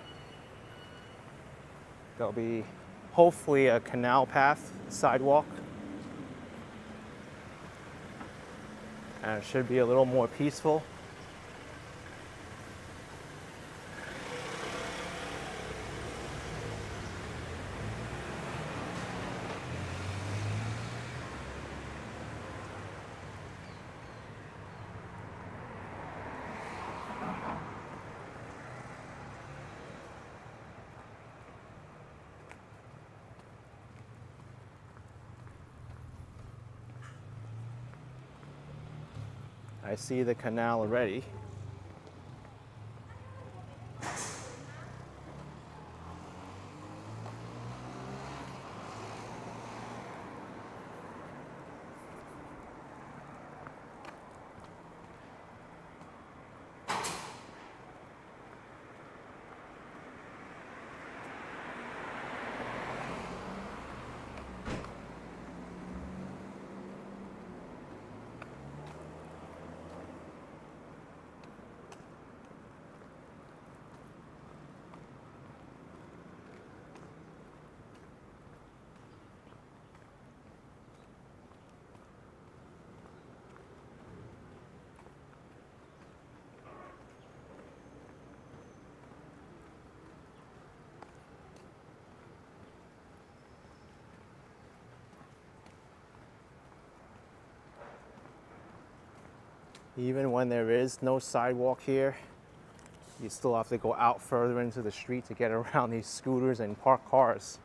There'll be hopefully a canal path, sidewalk. And it should be a little more peaceful. I see the canal already. Even when there is no sidewalk here, you still have to go out further into the street to get around these scooters and parked cars.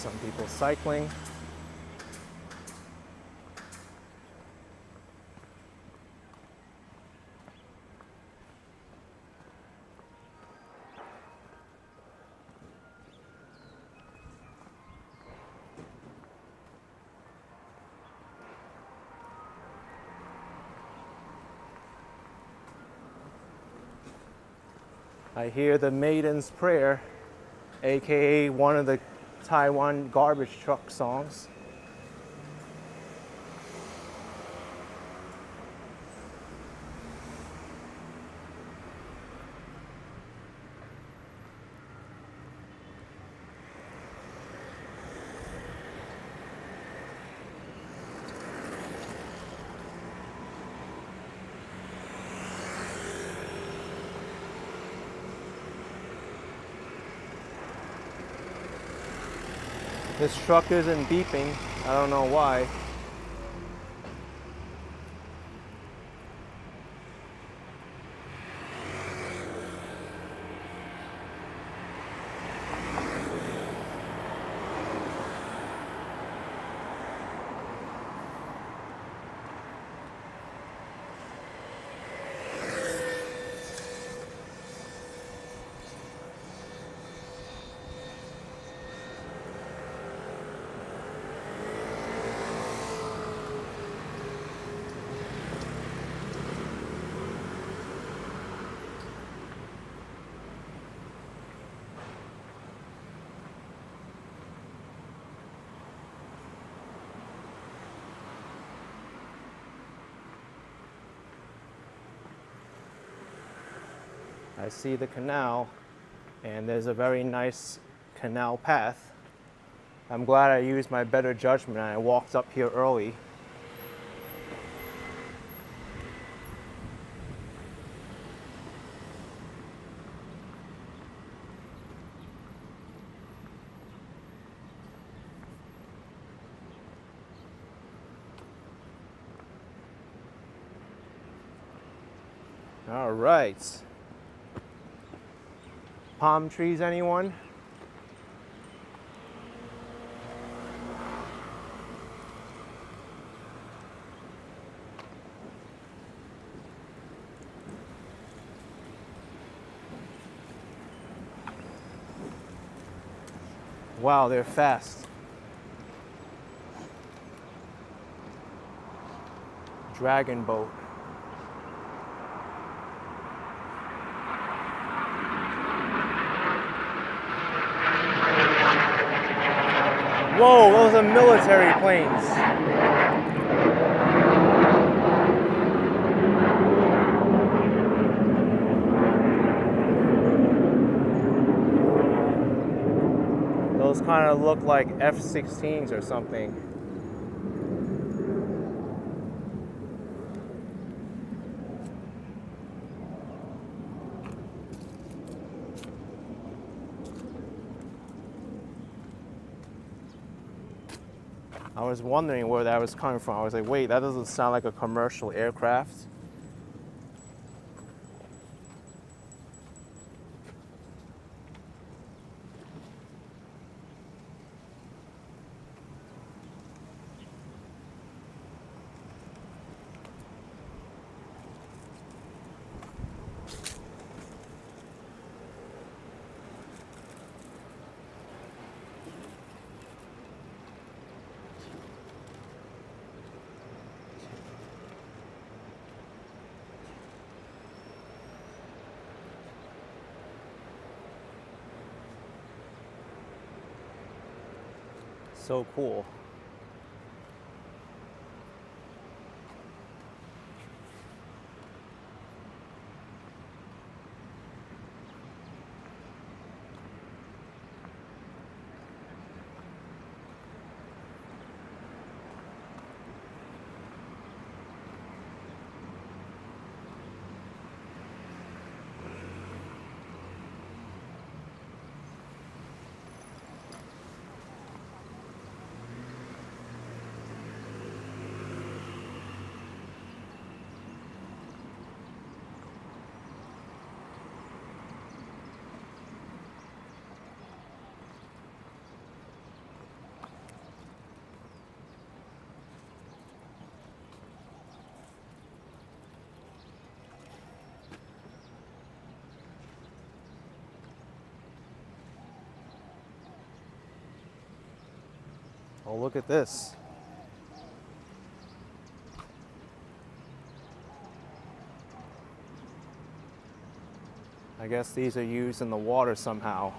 Some people cycling. I hear the Maiden's Prayer, aka one of the Taiwan garbage truck songs. This truck isn't beeping. I don't know why. I see the canal, and there's a very nice canal path. I'm glad I used my better judgment and I walked up here early. All right. Palm trees, anyone? Wow, they're fast. Dragon boat. Whoa, those are military planes. Those kind of look like F-16s or something. I was wondering where that was coming from. I was like, wait, that doesn't sound like a commercial aircraft. So cool. Oh, look at this. I guess these are used in the water somehow.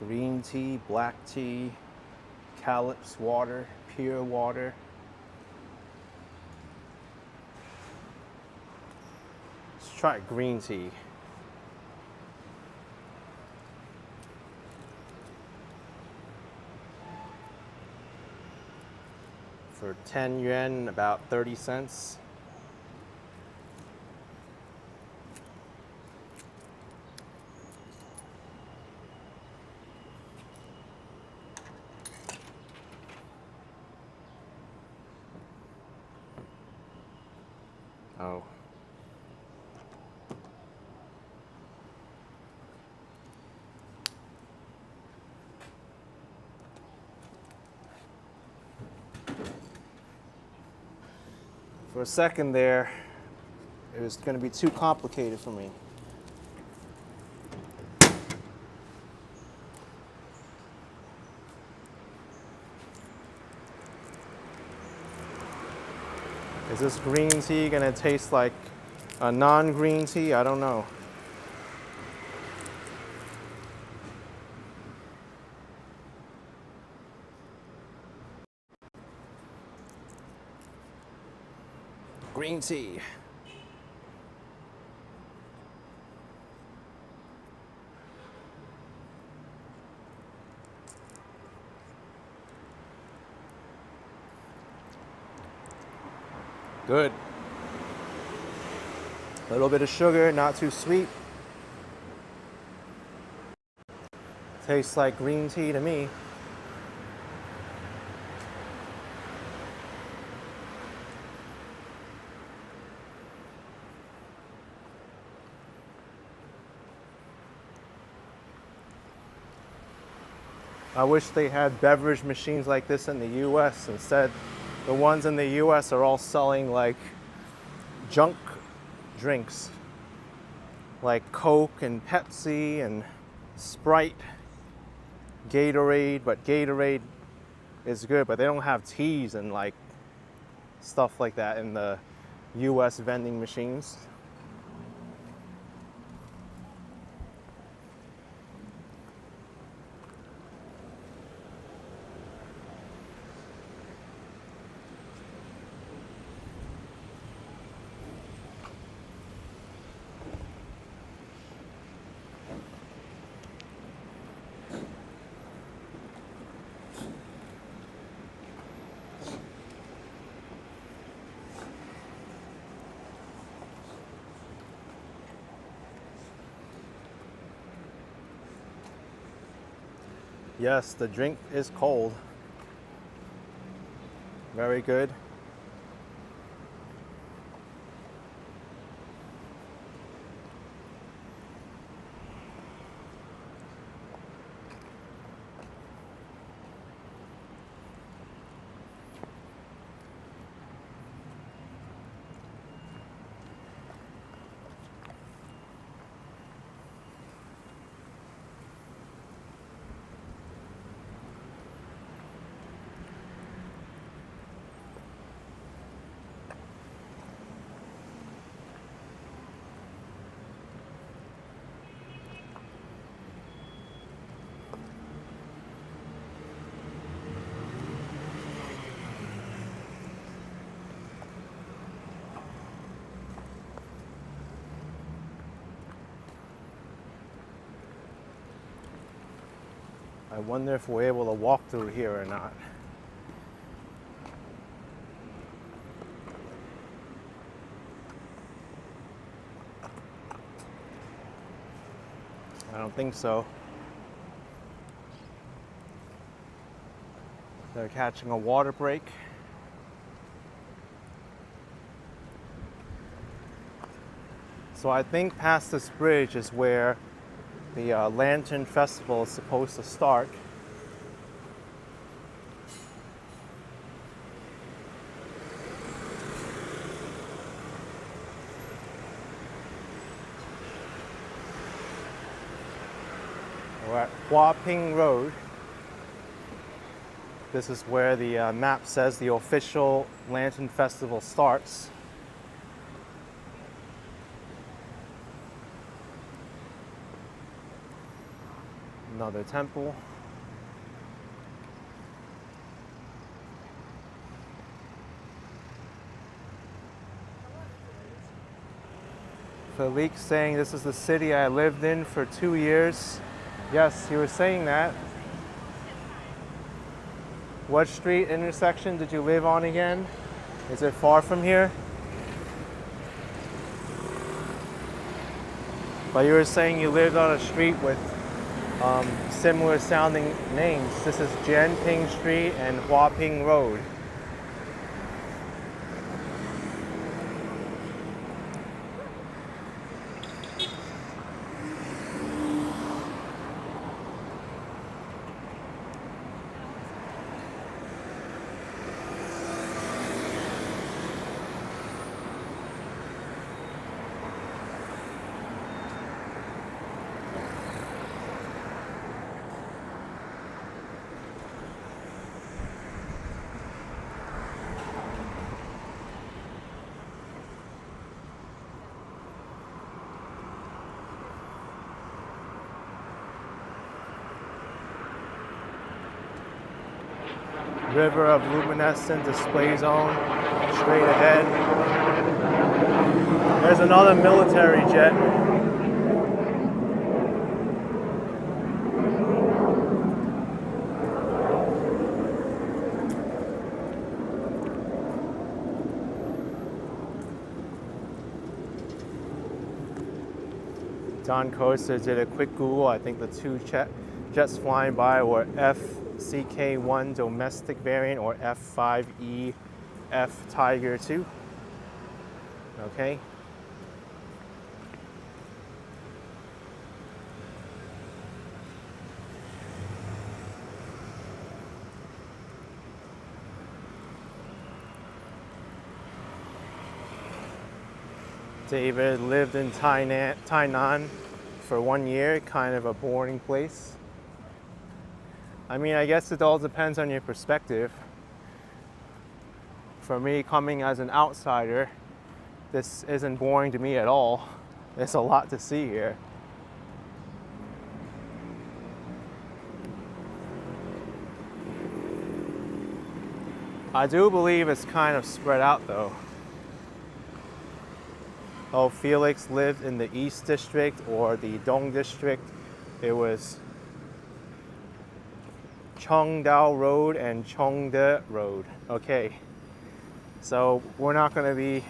Green tea, black tea, calypso water, pure water. Let's try green tea. For 10 yuan, about 30 cents. Oh, For a second there, it was going to be too complicated for me. Is this green tea going to taste like a non-green tea? I don't know. Green tea. Good. A little bit of sugar, not too sweet. Tastes like green tea to me. I wish they had beverage machines like this in the US. Instead, the ones in the US are all selling like junk drinks, like Coke and Pepsi and Sprite, Gatorade, but Gatorade is good, but they don't have teas and like stuff like that in the US vending machines. Yes, the drink is cold. Very good. I wonder if we're able to walk through here or not. I don't think so. They're catching a water break. So I think past this bridge is where the Lantern Festival is supposed to start. We're at Huaping Road. This is where the map says the official Lantern Festival starts. Another temple. Felix saying this is the city I lived in for 2 years. Yes, you were saying that. What street intersection did you live on again? Is it far from here? But you were saying you lived on a street with similar sounding names. This is Jianping Street and Huaping Road. River of luminescent display zone straight ahead. There's another military jet. Don Costa did a quick Google. I think the two jets flying by were FCK-1 domestic variant or F5E F Tiger 2. Okay. David lived in Tainan for 1 year, kind of a boring place. I mean, I guess it all depends on your perspective. For me, coming as an outsider, this isn't boring to me at all. There's a lot to see here. I do believe it's kind of spread out though. Oh, Felix lived in the East District or the Dong District. It was Cheongdao Road and Cheongde Road. Okay, so we're not going to be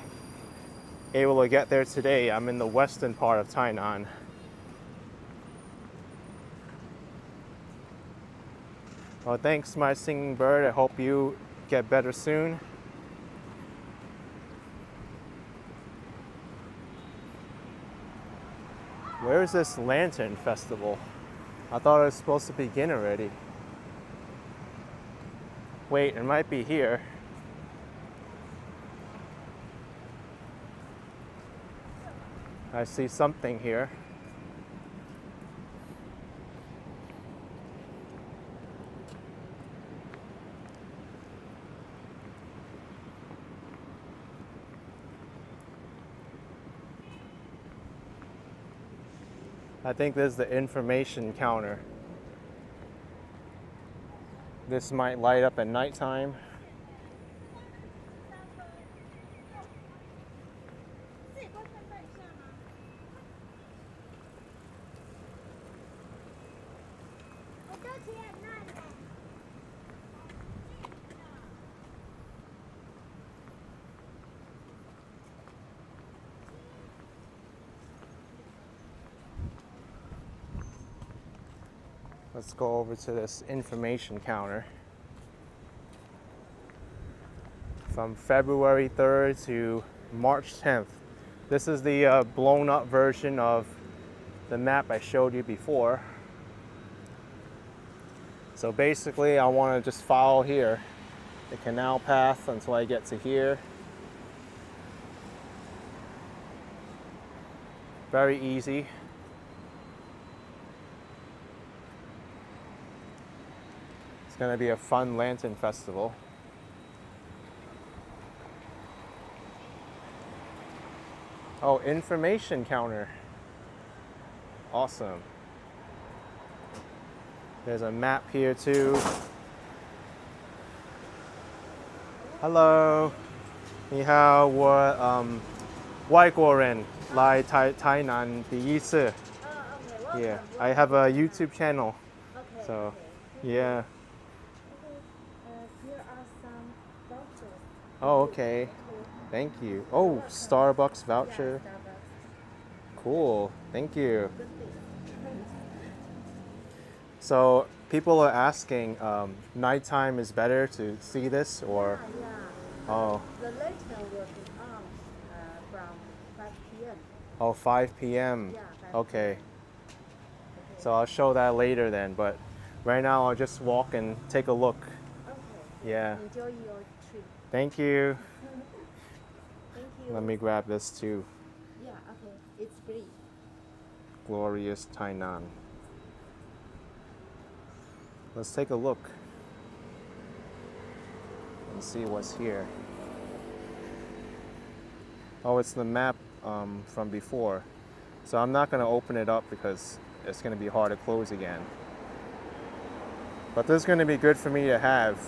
able to get there today. I'm in the western part of Tainan. Well, thanks, my singing bird. I hope you get better soon. Where is this lantern festival? I thought it was supposed to begin already. Wait, it might be here. I see something here. I think this is the information counter. This might light up at nighttime. Let's go over to this information counter. From February 3rd to March 10th. This is the blown up version of the map I showed you before. So basically I want to just follow here, the canal path until I get to here. Very easy. It's going to be a fun lantern festival. Oh, information counter. Awesome. There's a map here too. Hello. 你好，我外国人来台南第一次。Yeah, I have a YouTube channel. Okay. So, yeah. Here are some vouchers. Oh, okay. Thank you. Oh, Starbucks voucher. Yeah, Starbucks. Cool. Thank you. Good thing. So people are asking, nighttime is better to see this or? Yeah. Oh. The lantern will be on from 5 p.m. Oh, 5 p.m. Yeah, 5 Okay. So I'll show that later then, but right now I'll just walk and take a look. Okay. Yeah. Enjoy your trip. Thank you. Thank you. Let me grab this too. Yeah, okay. It's free. Glorious Tainan. Let's take a look and see what's here. Oh, it's the map from before. So I'm not going to open it up because it's going to be hard to close again. But this is going to be good for me to have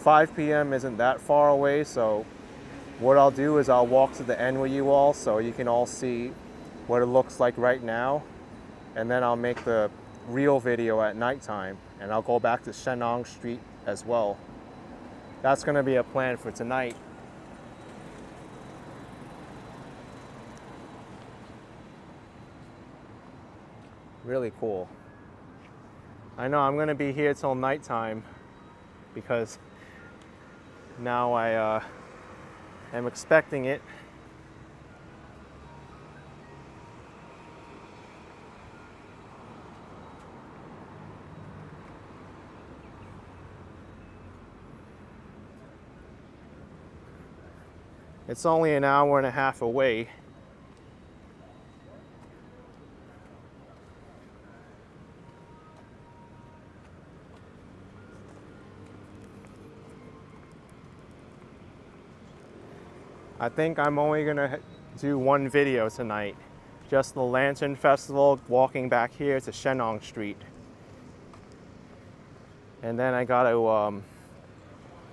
5 p.m. isn't that far away, so what I'll do is I'll walk to the end with you all so you can all see what it looks like right now, and then I'll make the real video at nighttime, and I'll go back to Shennong Street as well. That's gonna be a plan for tonight. Really cool. I know I'm gonna be here till nighttime because now I am expecting it. It's only an hour and a half away. I think I'm only gonna do one video tonight. Just the Lantern Festival, walking back here to Shennong Street. And then I gotta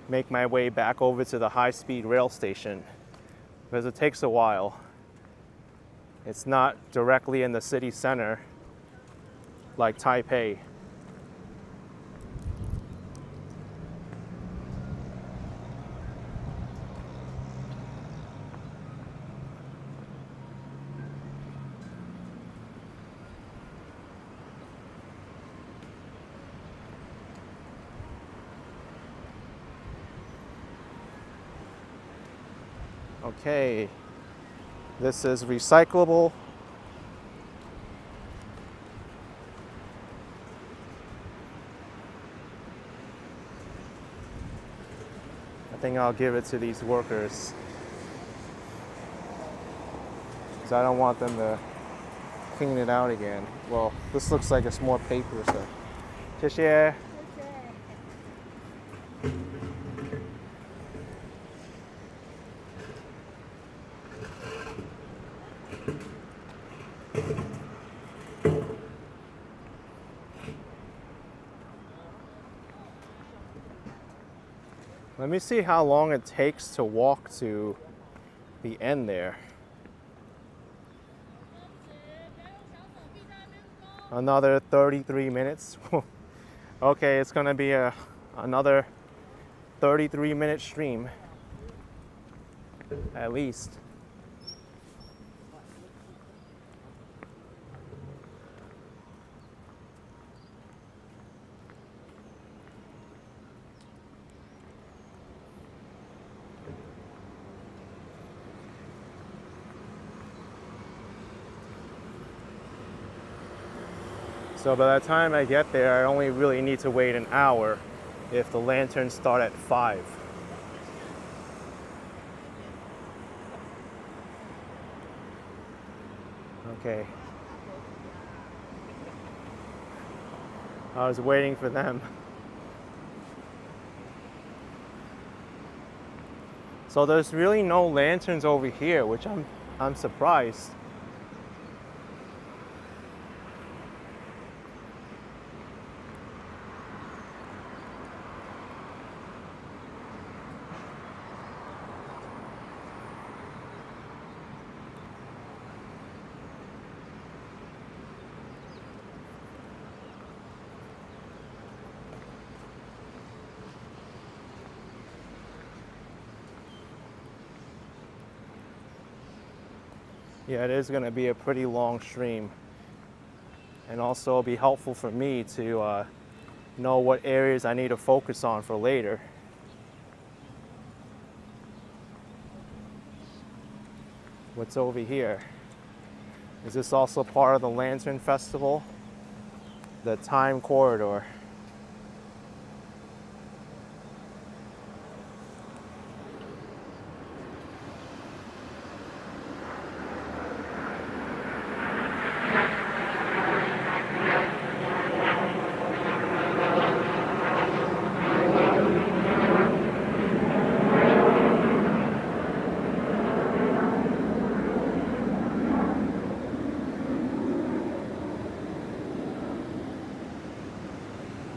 make my way back over to the high-speed rail station because it takes a while. It's not directly in the city center like Taipei. Okay, this is recyclable. I think I'll give it to these workers because I don't want them to clean it out again. Well, this looks like it's more paper, so. 谢谢. Let me see how long it takes to walk to the end there. Another 33 minutes. Okay, it's gonna be another 33-minute stream, at least. So by the time I get there, I only really need to wait an hour if the lanterns start at 5. Okay. I was waiting for them. So there's really no lanterns over here, which I'm surprised. Yeah, it is going to be a pretty long stream, and also it'll be helpful for me to know what areas I need to focus on for later. What's over here? Is this also part of the Lantern Festival? The Time Corridor.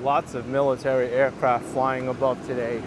Lots of military aircraft flying above today.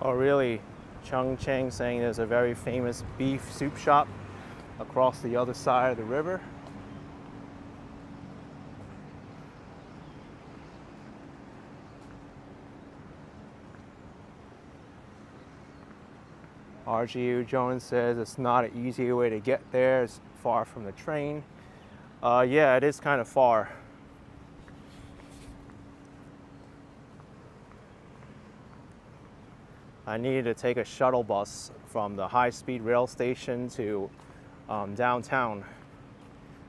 Oh, really? Chung Cheng saying there's a very famous beef soup shop across the other side of the river. RGU Jones says it's not an easy way to get there. It's far from the train. Yeah, it is kind of far. I needed to take a shuttle bus from the high-speed rail station to downtown.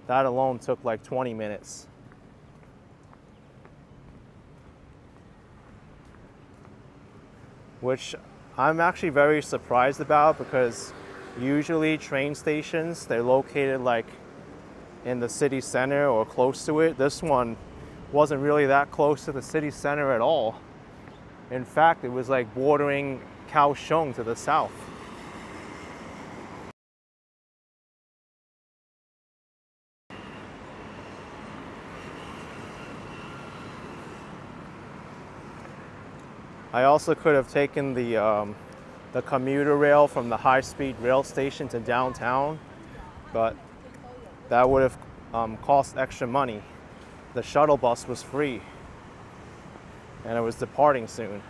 That alone took like 20 minutes. Which I'm actually very surprised about, because usually train stations, they're located like in the city center or close to it. This one wasn't really that close to the city center at all. In fact, it was like bordering Kaohsiung to the south. I also could have taken the commuter rail from the high-speed rail station to downtown, but that would have cost extra money. The shuttle bus was free, and it was departing soon.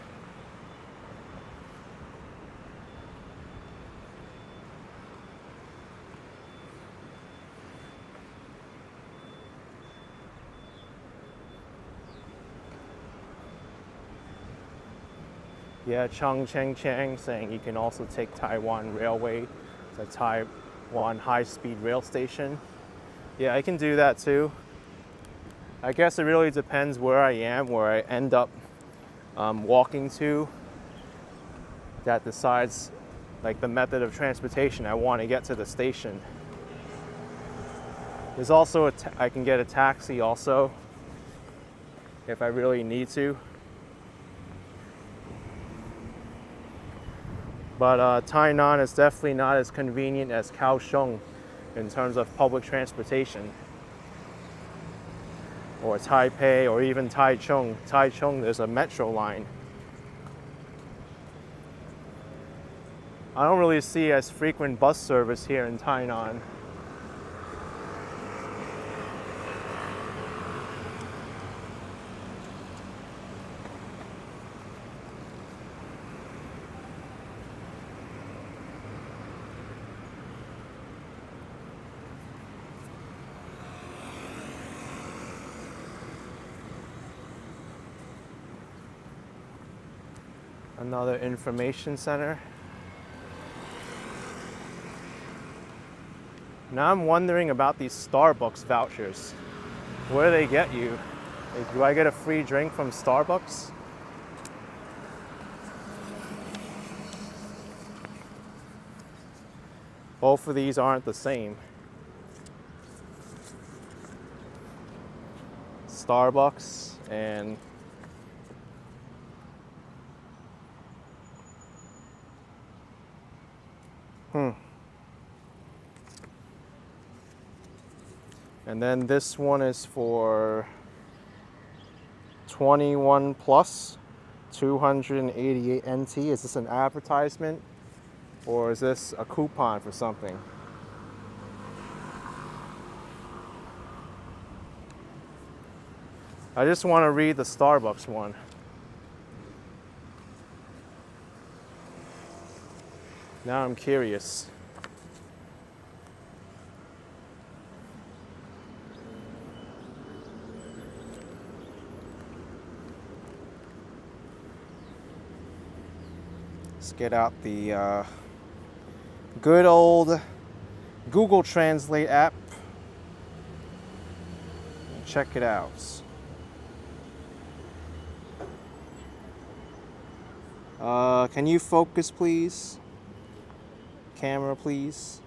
Yeah, Chung Cheng Cheng saying you can also take Taiwan Railway to Taiwan High-Speed Rail Station. Yeah, I can do that too. I guess it really depends where I am, where I end up walking to, that decides like the method of transportation I want to get to the station. There's also I can get a taxi also if I really need to. But Tainan is definitely not as convenient as Kaohsiung in terms of public transportation. Or Taipei, or even Taichung. Taichung, there's a metro line. I don't really see as frequent bus service here in Tainan. Another information center. Now I'm wondering about these Starbucks vouchers. Where do they get you? Like, do I get a free drink from Starbucks? Both of these aren't the same. Starbucks and And then this one is for 21 plus, 288 NT. Is this an advertisement or is this a coupon for something? I just want to read the Starbucks one. Now I'm curious. Let's get out the good old Google Translate app and check it out. Can you focus, please? Camera, please.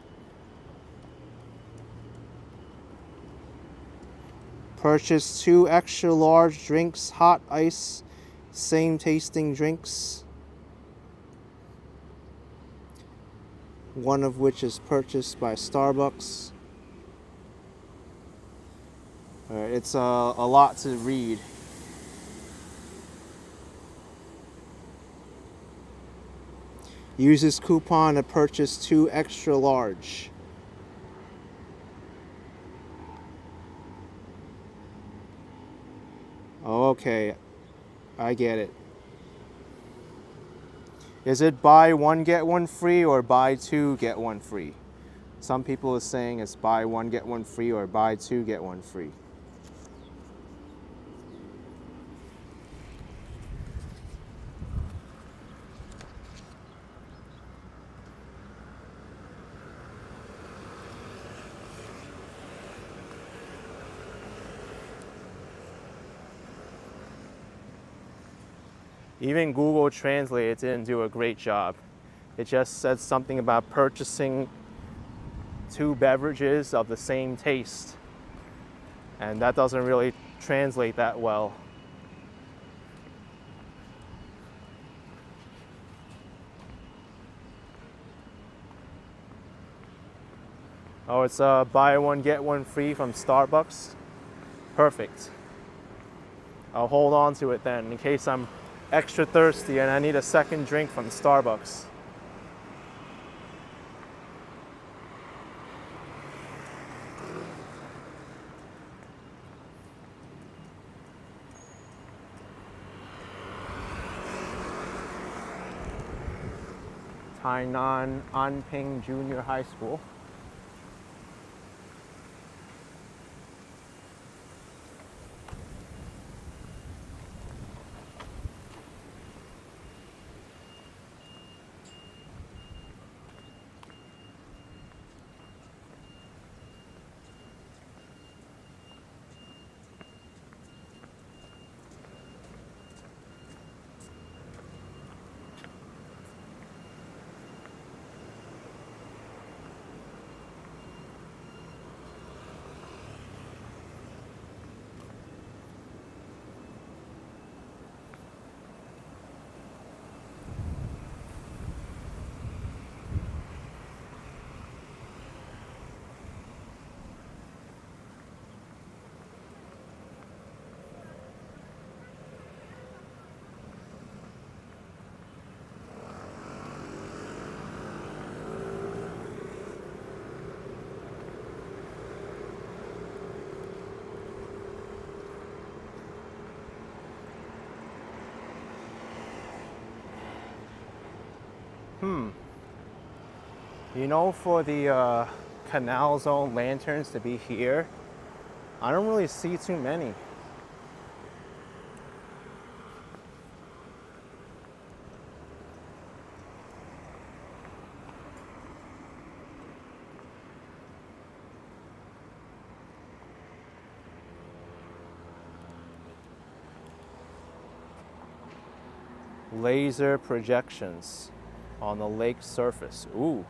Purchase 2 extra large drinks, hot ice, same tasting drinks. One of which is purchased by Starbucks. It's a lot to read. Use this coupon to purchase 2 extra large. Okay, I get it. Is it buy 1 get 1 free or buy 2 get 1 free? Some people are saying it's buy 1 get 1 free or buy 2 get 1 free. Even Google Translate didn't do a great job. It just said something about purchasing 2 beverages of the same taste. And that doesn't really translate that well. Oh, it's buy 1 get 1 free from Starbucks. Perfect. I'll hold on to it then in case I'm extra thirsty and I need a second drink from Starbucks. Tainan Anping Junior High School. You know, for the canal zone lanterns to be here, I don't really see too many. Laser projections on the lake surface. Ooh.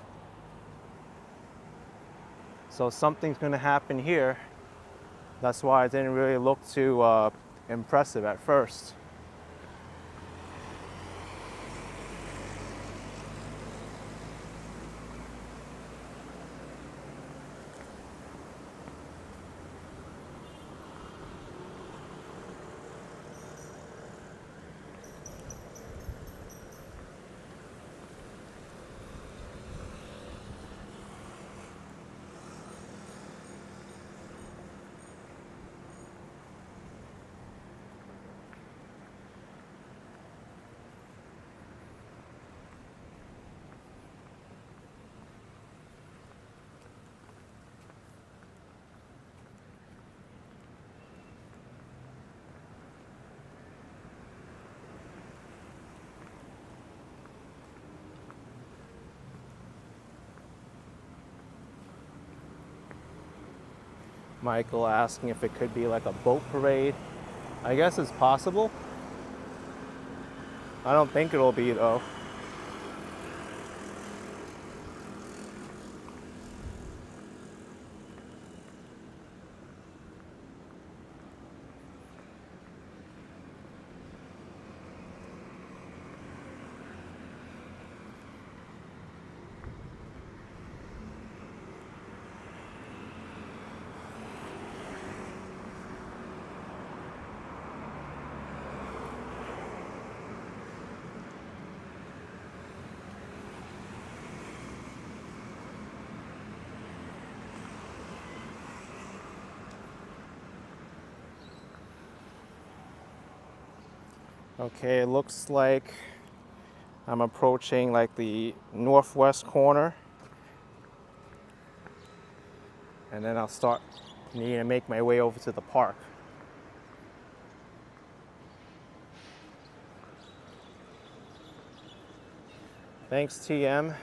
So something's gonna happen here. That's why it didn't really look too impressive at first. Michael asking if it could be like a boat parade. I guess it's possible. I don't think it'll be though. Okay, it looks like I'm approaching like the northwest corner, and then I'll start needing to make my way over to the park. Thanks, TM.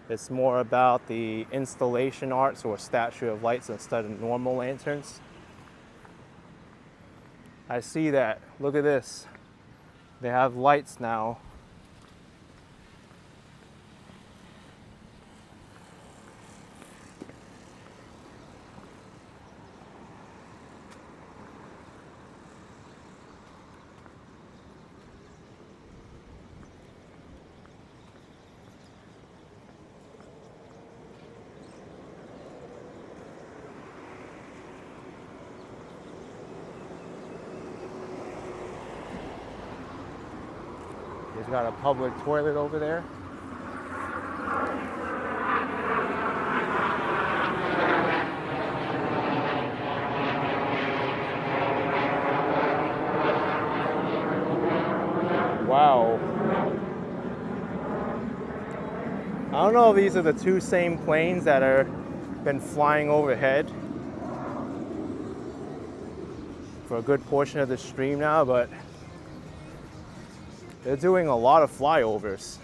It's more about the installation arts or statue of lights instead of normal lanterns. I see that. Look at this. They have lights now. He's got a public toilet over there. Wow. I don't know if these are the two same planes that are been flying overhead for a good portion of the stream now, but they're doing a lot of flyovers.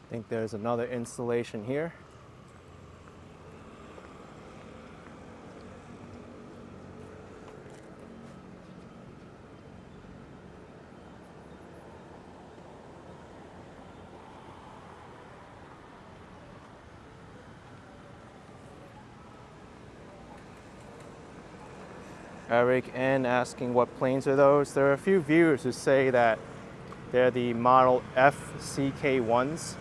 I think there's another installation here. Eric N asking what planes are those. There are a few viewers who say that they're the model FCK1s.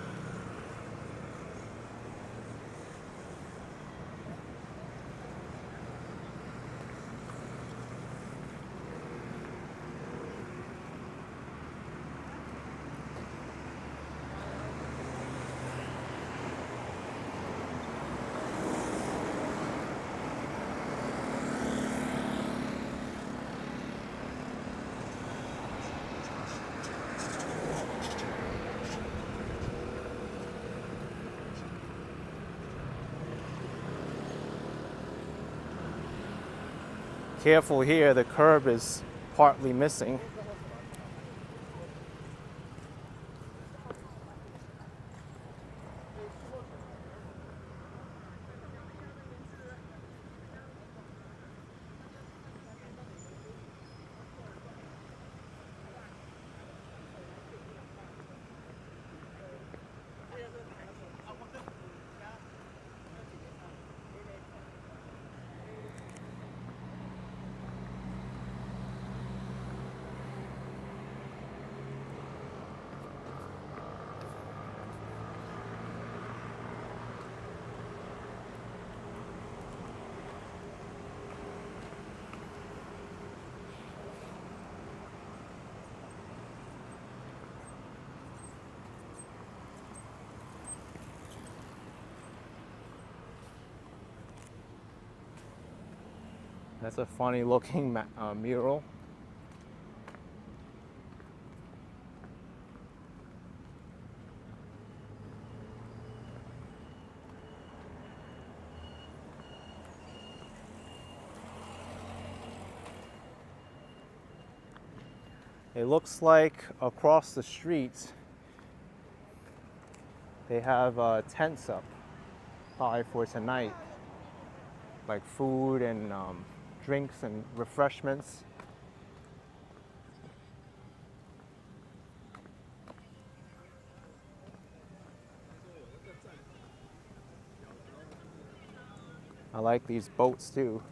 Careful here, the curb is partly missing. That's a funny looking mural. It looks like across the street they have tents up probably for tonight, like food and drinks and refreshments. I like these boats too.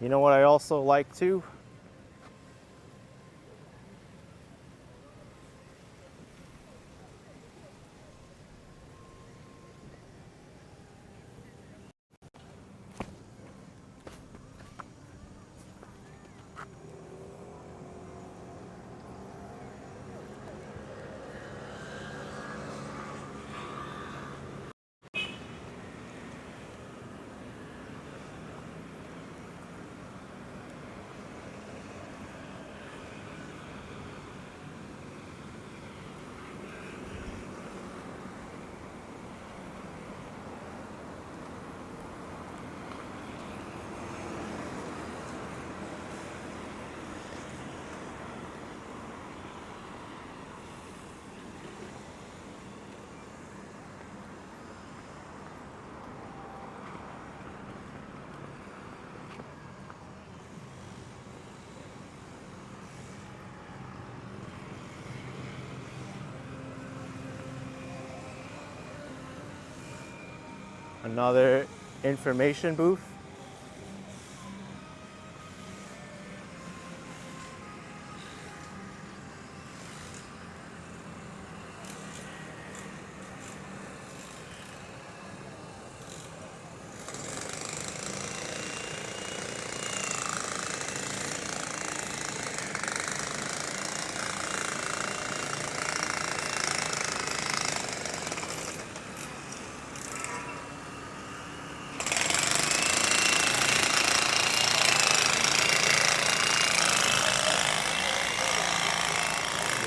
You know what I also like too? Another information booth.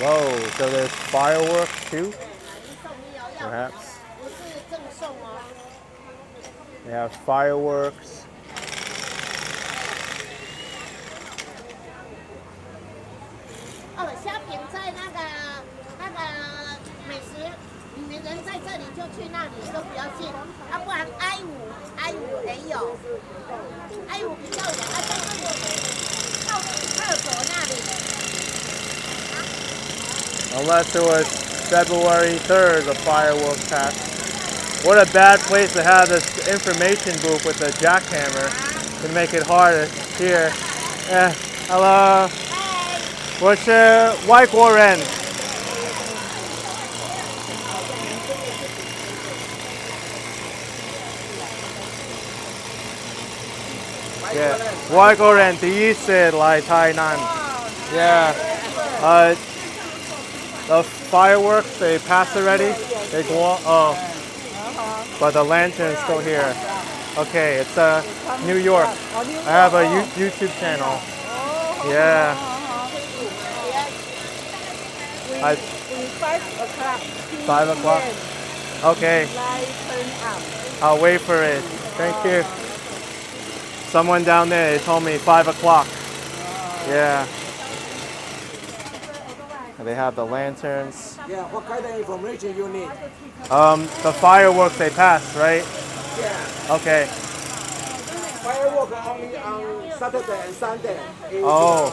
Whoa, so there's fireworks too? Perhaps. They have fireworks. Unless it was February 3rd, the fireworks passed. What a bad place to have this information booth with a jackhammer to make it hard to hear. Hello. 我是外国人. Yeah, 外国人第一次来台南. Yeah. The fireworks, they passed already? They go on? Oh. But the lantern's still here. Okay, it's New York. I have a YouTube channel. Yeah. 5 o'clock. 5 o'clock? Okay. I'll wait for it. Thank you. Someone down there, they told me 5 o'clock. Yeah. They have the lanterns. Yeah, what kind of information you need? The fireworks they passed, right? Yeah. Okay. Firework only on Saturday and Sunday. Is, Oh.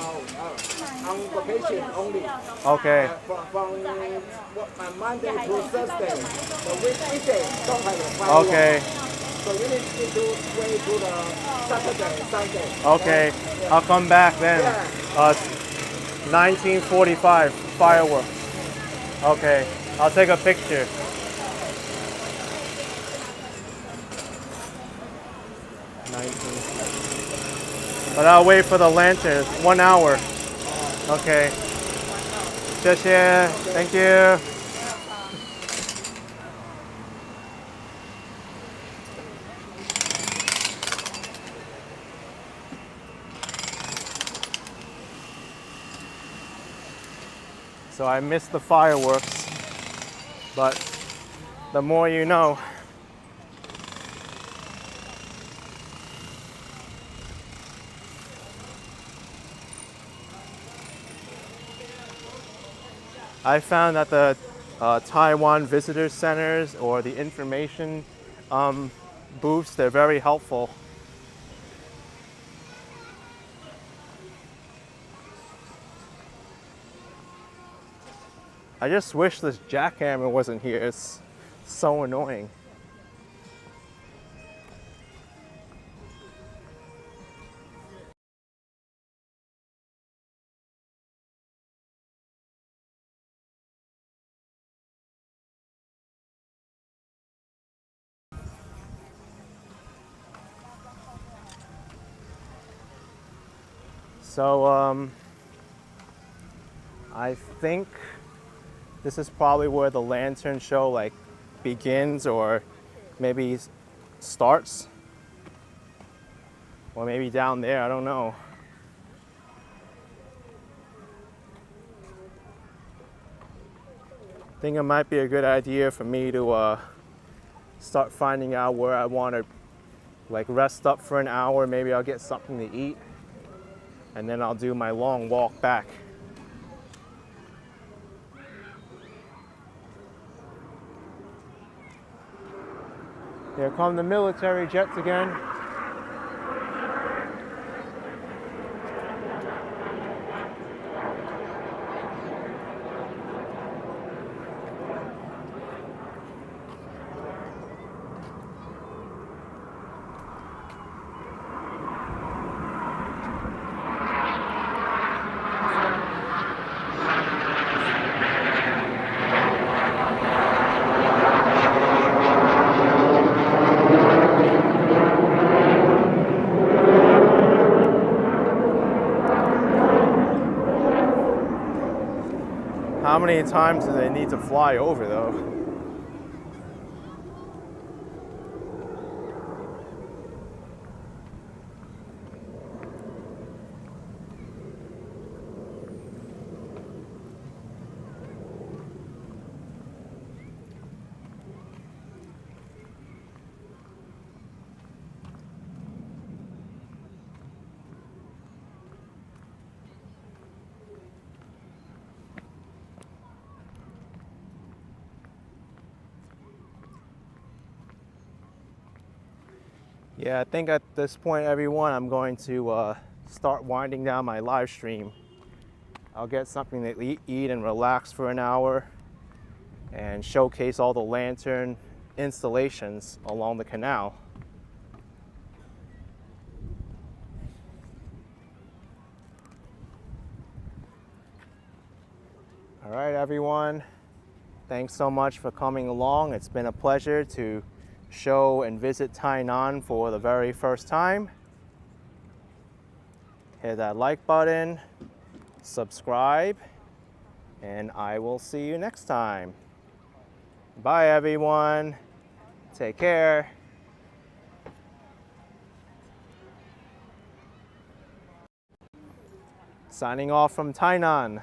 On vacation only. Okay. From Monday to Thursday. The weekday don't have a firework. Okay. So you need to wait to the Saturday and Sunday. Okay. I'll come back then. Yeah. 1945 fireworks. Okay. I'll take a picture. But I'll wait for the lantern. 1 hour. Okay. 谢谢. Thank you. So I missed the fireworks, but the more you know. I found that the Taiwan visitor centers or the information booths, they're very helpful. I just wish this jackhammer wasn't here. It's so annoying. So I think this is probably where the lantern show like begins or maybe starts. Or maybe down there, I don't know. I think it might be a good idea for me to start finding out where I want to like rest up for an hour. Maybe I'll get something to eat and then I'll do my long walk back. Here come the military jets again. How many times do they need to fly over though? Yeah, I think at this point, everyone, I'm going to start winding down my live stream. I'll get something to eat and relax for an hour and showcase all the lantern installations along the canal. All right, everyone. Thanks so much for coming along. It's been a pleasure to show and visit Tainan for the very first time. Hit that like button, subscribe, and I will see you next time. Bye, everyone. Take care. Signing off from Tainan.